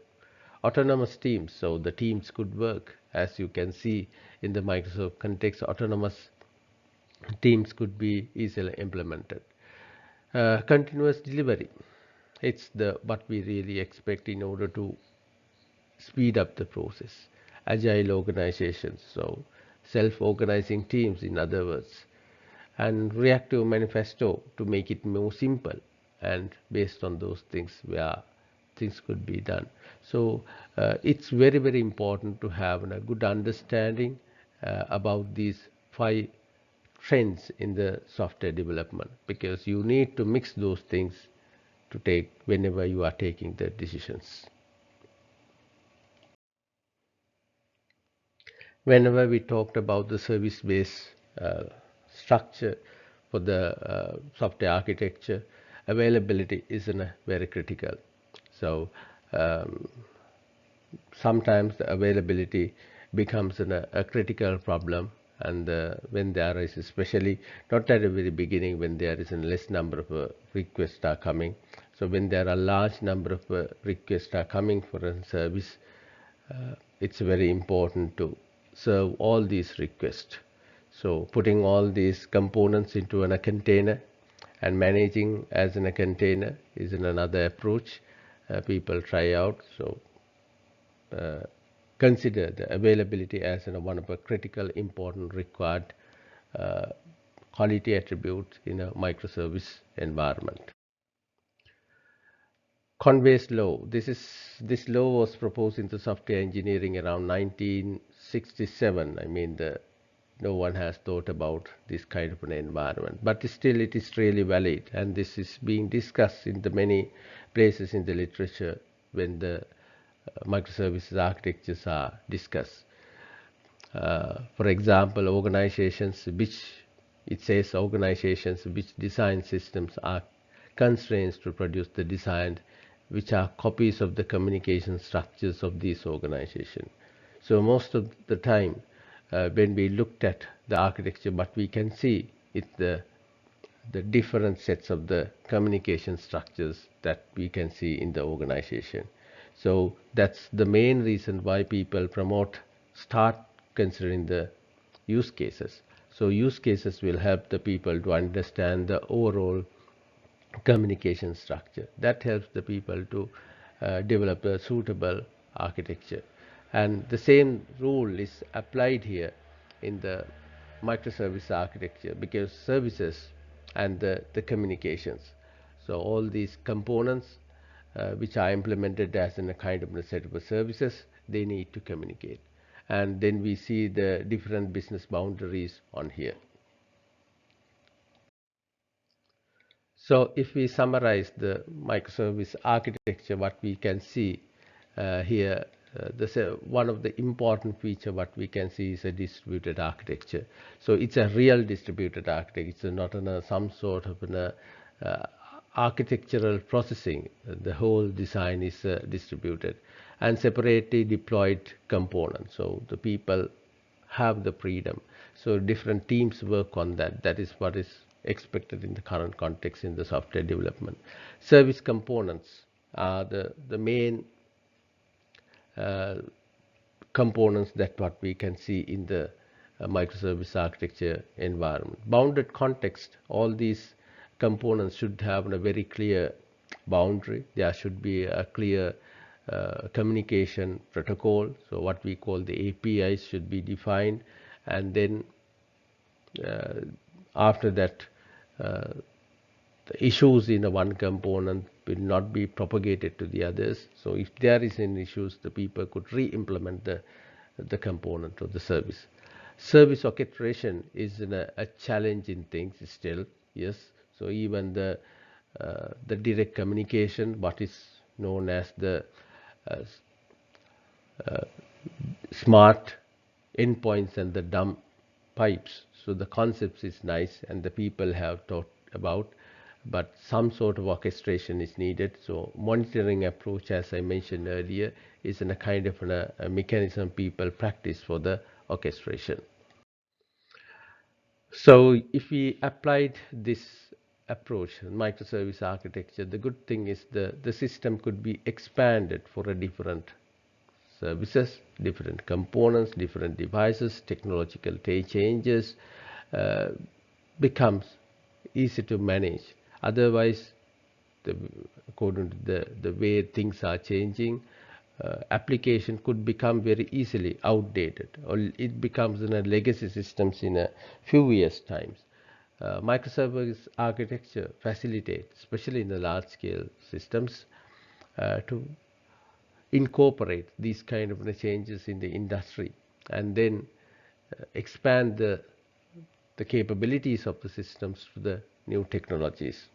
Autonomous teams, so the teams could work. As you can see in the Microsoft context, autonomous teams could be easily implemented. Continuous delivery, it's the what we really expect in order to speed up the process. Agile organizations, so self-organizing teams in other words, and reactive manifesto to make it more simple, and based on those things where things could be done. So it's very important to have a good understanding about these five trends in the software development, because you need to mix those things to take whenever you are taking the decisions. Whenever we talked about the service-based structure for the software architecture, availability is very critical. So um, sometimes the availability becomes a critical problem, and when there is, especially not at the very beginning, when there is a less number of requests are coming. So when there are large number of requests are coming for a service, it's very important to serve all these requests. So putting all these components into a container and managing as in a container is another approach people try out. So consider the availability as one of a critical, important, required uh, quality attributes in a microservice environment. Conway's law. This law was proposed into software engineering around 1967. I mean, no one has thought about this kind of an environment, but still it is really valid, and this is being discussed in the many places in the literature when the microservices architectures are discussed. For example, organizations which design systems are constrained to produce the design which are copies of the communication structures of these organizations. So most of the time, when we looked at the architecture, what we can see is the different sets of the communication structures that we can see in the organization. So that's the main reason why people start considering the use cases. So use cases will help the people to understand the overall communication structure. That helps the people to develop a suitable architecture. And the same rule is applied here in the microservice architecture, because services and the communications. So all these components which are implemented as in a kind of a set of services, they need to communicate. And then we see the different business boundaries on here. So if we summarize the microservice architecture, what we can see here, one of the important feature what we can see is a distributed architecture. So it's a real distributed architecture. It's not some sort of architectural processing. The whole design is distributed and separately deployed components. So the people have the freedom. So different teams work on that. That is what is expected in the current context in the software development. Service components are the main uh, components that what we can see in the microservice architecture environment. Bounded context, all these components should have a very clear boundary. There should be a clear communication protocol. So what we call the APIs should be defined, and then uh, after that uh, the issues in one component will not be propagated to the others. So if there is any issues, the people could re-implement the component or the service. Service orchestration is a challenge in things still. Yes. So even the direct communication, what is known as the uh, smart endpoints and the dumb pipes. So the concepts is nice and the people have thought about, but some sort of orchestration is needed. So monitoring approach, as I mentioned earlier, is in a kind of a mechanism people practice for the orchestration. So if we applied this approach, microservice architecture, the good thing is the system could be expanded for a different services, different components, different devices, technological changes, uh, becomes easy to manage. Otherwise, the, according to the way things are changing, application could become very easily outdated, or it becomes in a legacy systems in a few years times. Microservice architecture facilitates, especially in the large scale systems, to incorporate these kind of changes in the industry, and then expand the capabilities of the systems to the new technologies.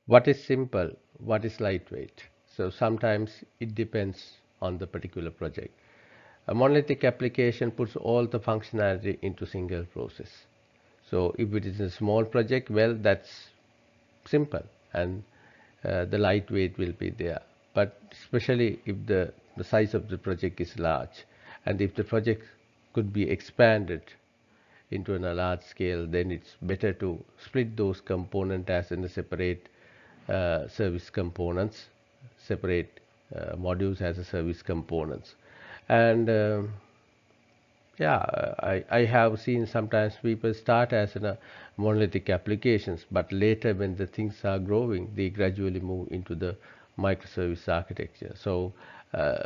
What is simple? What is lightweight? So sometimes it depends on the particular project. A monolithic application puts all the functionality into single process. So if it is a small project, well, that's simple, and the lightweight will be there. But especially if the size of the project is large, and if the project could be expanded into a large scale, then it's better to split those components as in a separate service components, separate modules as a service components. And yeah, I have seen sometimes people start as in a monolithic applications, but later when the things are growing, they gradually move into the microservice architecture. So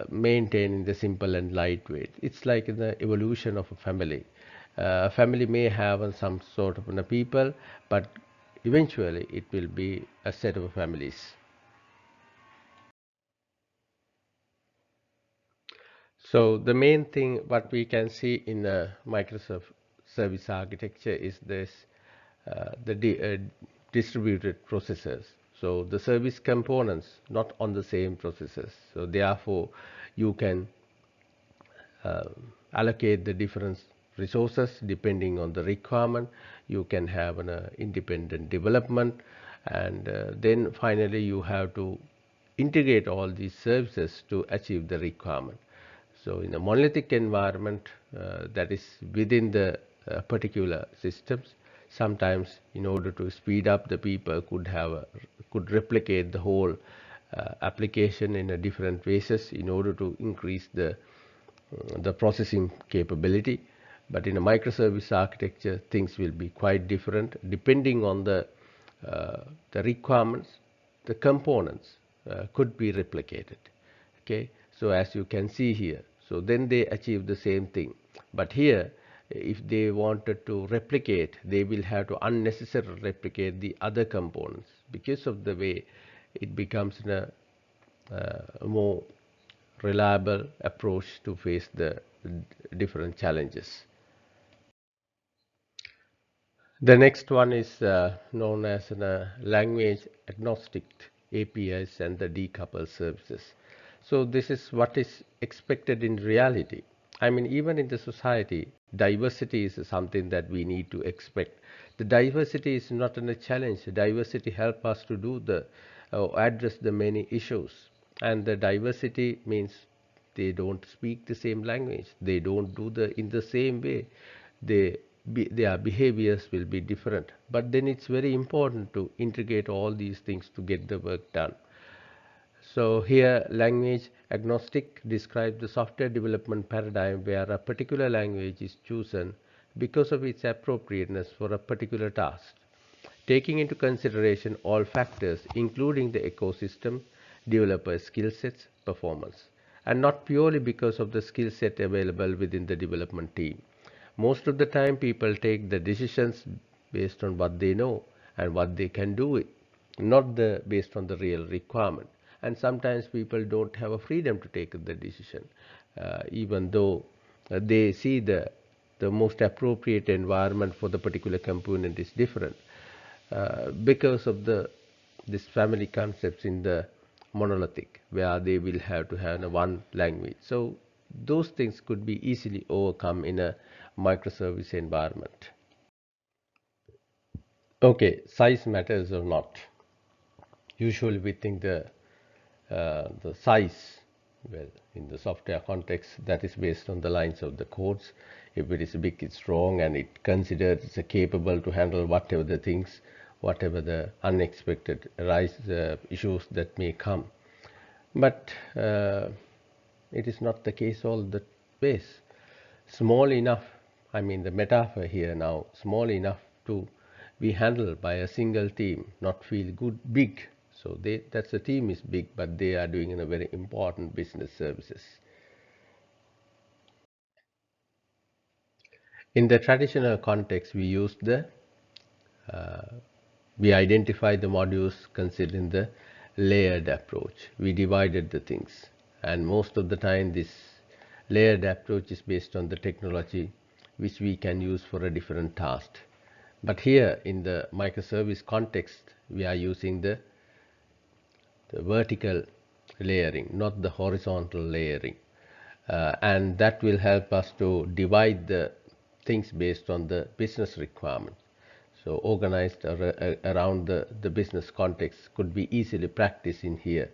maintaining the simple and lightweight, it's like the evolution of a family. A family may have some sort of people, but eventually it will be a set of families. So the main thing what we can see in the Microsoft service architecture is this distributed processors. So the service components not on the same processors. So therefore you can uh, allocate the different resources depending on the requirement. You can have an independent development, and then finally you have to integrate all these services to achieve the requirement. So in a monolithic environment that is within the particular systems, sometimes in order to speed up, the people could replicate the whole application in a different phases in order to increase the processing capability. But in a microservice architecture, things will be quite different depending on the requirements. The components could be replicated. Okay, so as you can see here, so then they achieve the same thing. But here, if they wanted to replicate, they will have to unnecessarily replicate the other components because of the way it becomes a more reliable approach to face the different challenges. The next one is known as language agnostic APIs and the decoupled services. So this is what is expected in reality. I mean, even in the society, diversity is something that we need to expect. The diversity is not a challenge. Diversity helps us to do the address the many issues. And the diversity means they don't speak the same language. They don't do the in the same way. Their behaviors will be different. But then it's very important to integrate all these things to get the work done. So here language agnostic describes the software development paradigm where a particular language is chosen because of its appropriateness for a particular task, taking into consideration all factors including the ecosystem, developer skill sets, performance, and not purely because of the skill set available within the development team. Most of the time people take the decisions based on what they know and what they can do it, not based on the real requirement. And sometimes people don't have a freedom to take the decision, even though they see the most appropriate environment for the particular component is different, because of this family concepts in the monolithic where they will have to have one language. So those things could be easily overcome in a microservice environment. Okay, size matters or not. Usually we think the size, well, in the software context, that is based on the lines of the codes. If it is big, it's strong, and it considers it's capable to handle whatever the things, whatever the unexpected issues that may come. But it is not the case all the ways. Small enough, I mean the metaphor here now, small enough to be handled by a single team, not feel good, big. So that's the team is big, but they are doing a very important business services. In the traditional context, we identify the modules considering the layered approach. We divided the things, and most of the time this layered approach is based on the technology which we can use for a different task. But here in the microservice context, we are using the vertical layering, not the horizontal layering. And that will help us to divide the things based on the business requirement. So organized around the business context could be easily practiced in here.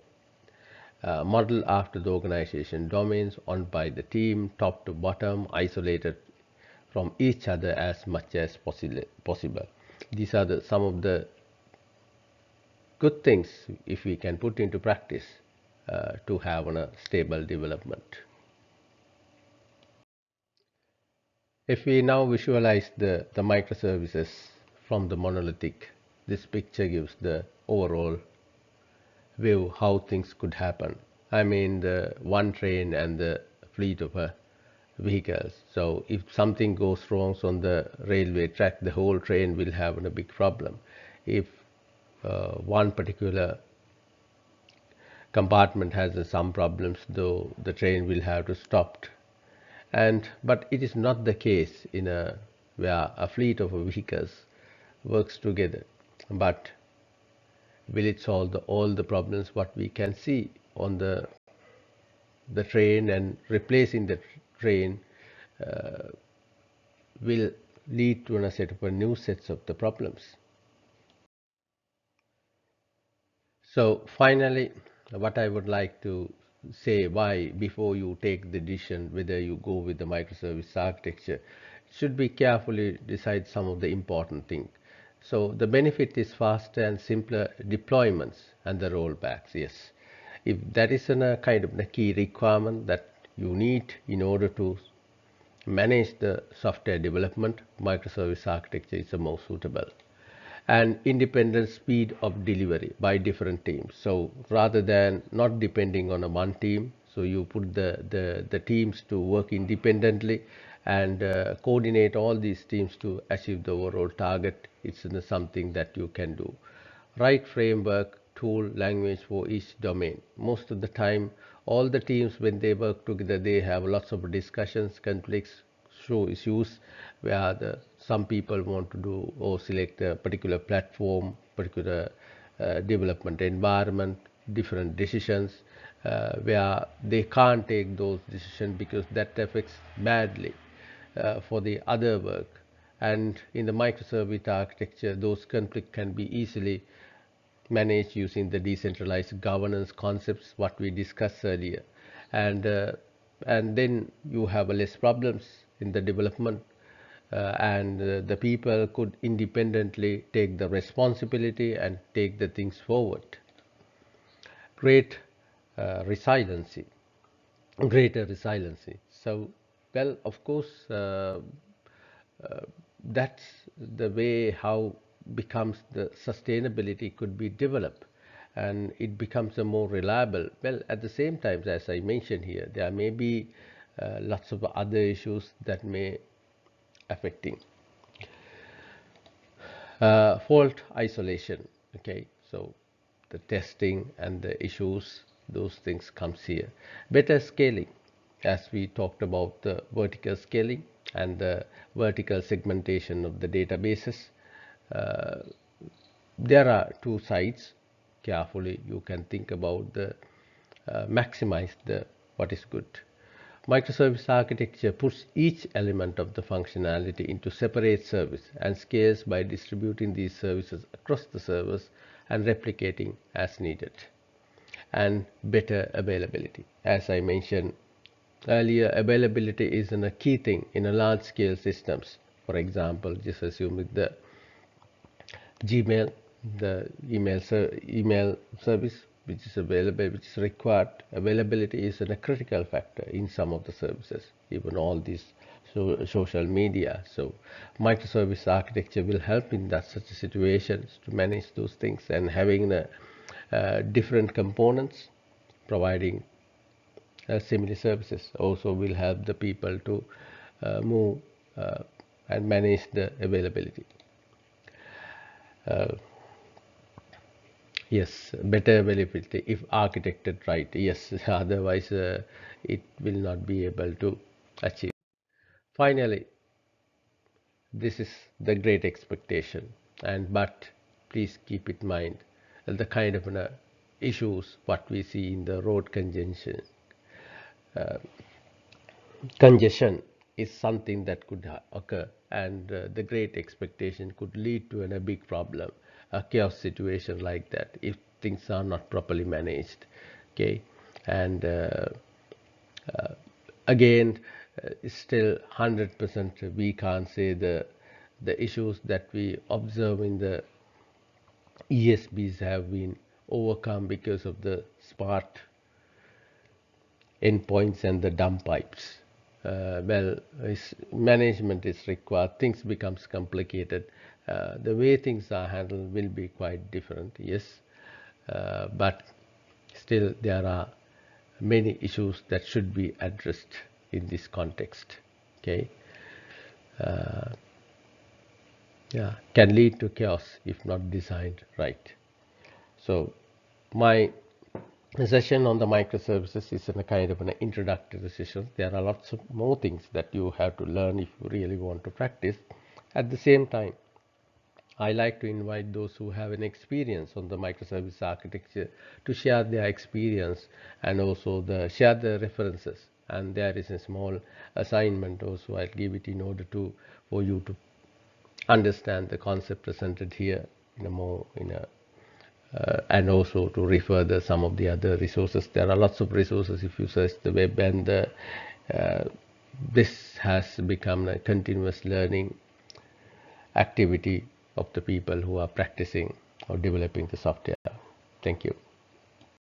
Model after the organization domains owned by the team, top to bottom, isolated from each other as much as possible. These are some of the good things if we can put into practice to have a stable development. If we now visualize the microservices from the monolithic, this picture gives the overall view how things could happen. I mean the one train and the fleet of vehicles. So if something goes wrong on the railway track, the whole train will have a big problem. If one particular compartment has some problems, though the train will have to stop. But it is not the case where a fleet of vehicles works together. But will it solve all the problems what we can see on the train, and replacing the train will lead to a set of new sets of the problems. So finally, what I would like to say, why before you take the decision whether you go with the microservice architecture, should be carefully decide some of the important things. So the benefit is faster and simpler deployments and the rollbacks. Yes, if that is a kind of a key requirement that you need in order to manage the software development, microservice architecture is the most suitable. And independent speed of delivery by different teams. So rather than not depending on a one team, so you put the teams to work independently and coordinate all these teams to achieve the overall target. It's something that you can do. Right framework, tool, language for each domain. Most of the time, all the teams, when they work together, they have lots of discussions, conflicts, show issues where some people want to do or select a particular platform, particular development environment, different decisions where they can't take those decisions because that affects badly for the other work. And in the microservice architecture, those conflicts can be easily managed using the decentralized governance concepts what we discussed earlier, and then you have less problems in the development, and the people could independently take the responsibility and take the things forward. Great resiliency, greater resiliency. So, well, of course, that's the way how becomes the sustainability could be developed, and it becomes a more reliable. Well, at the same time, as I mentioned here, there may be lots of other issues that may affecting fault isolation. Okay, so the testing and the issues, those things comes here. Better scaling, as we talked about the vertical scaling and the vertical segmentation of the databases. There are two sides. Carefully you can think about the maximize the what is good. Microservice architecture puts each element of the functionality into separate service and scales by distributing these services across the servers and replicating as needed. And better availability. As I mentioned earlier, availability is a key thing in a large scale systems. For example, just assume with the Gmail, the email service which is available, which is required. Availability is a critical factor in some of the services, even all these social media. So microservice architecture will help in that such situations to manage those things, and having the different components providing similar services also will help the people to move and manage the availability. Yes, better availability if architected right. Yes, otherwise it will not be able to achieve. Finally, this is the great expectation, and but please keep in mind the kind of issues what we see in the road congestion is something that could occur, and the great expectation could lead to a big problem, a chaos situation like that if things are not properly managed. Okay, and again, still 100% we can't say the issues that we observe in the ESBs have been overcome because of the smart endpoints and the dump pipes. Management is required. Things becomes complicated. The way things are handled will be quite different. Yes, but still there are many issues that should be addressed in this context. Okay, yeah, can lead to chaos if not designed right. So my session on the microservices is a kind of an introductory session. There are lots of more things that you have to learn if you really want to practice. At the same time, I like to invite those who have an experience on the microservice architecture to share their experience, and also share the references. And there is a small assignment also I'll give it in order for you to understand the concept presented here in a more and also to refer some of the other resources. There are lots of resources if you search the web, and this has become a continuous learning activity of the people who are practicing or developing the software. Thank you.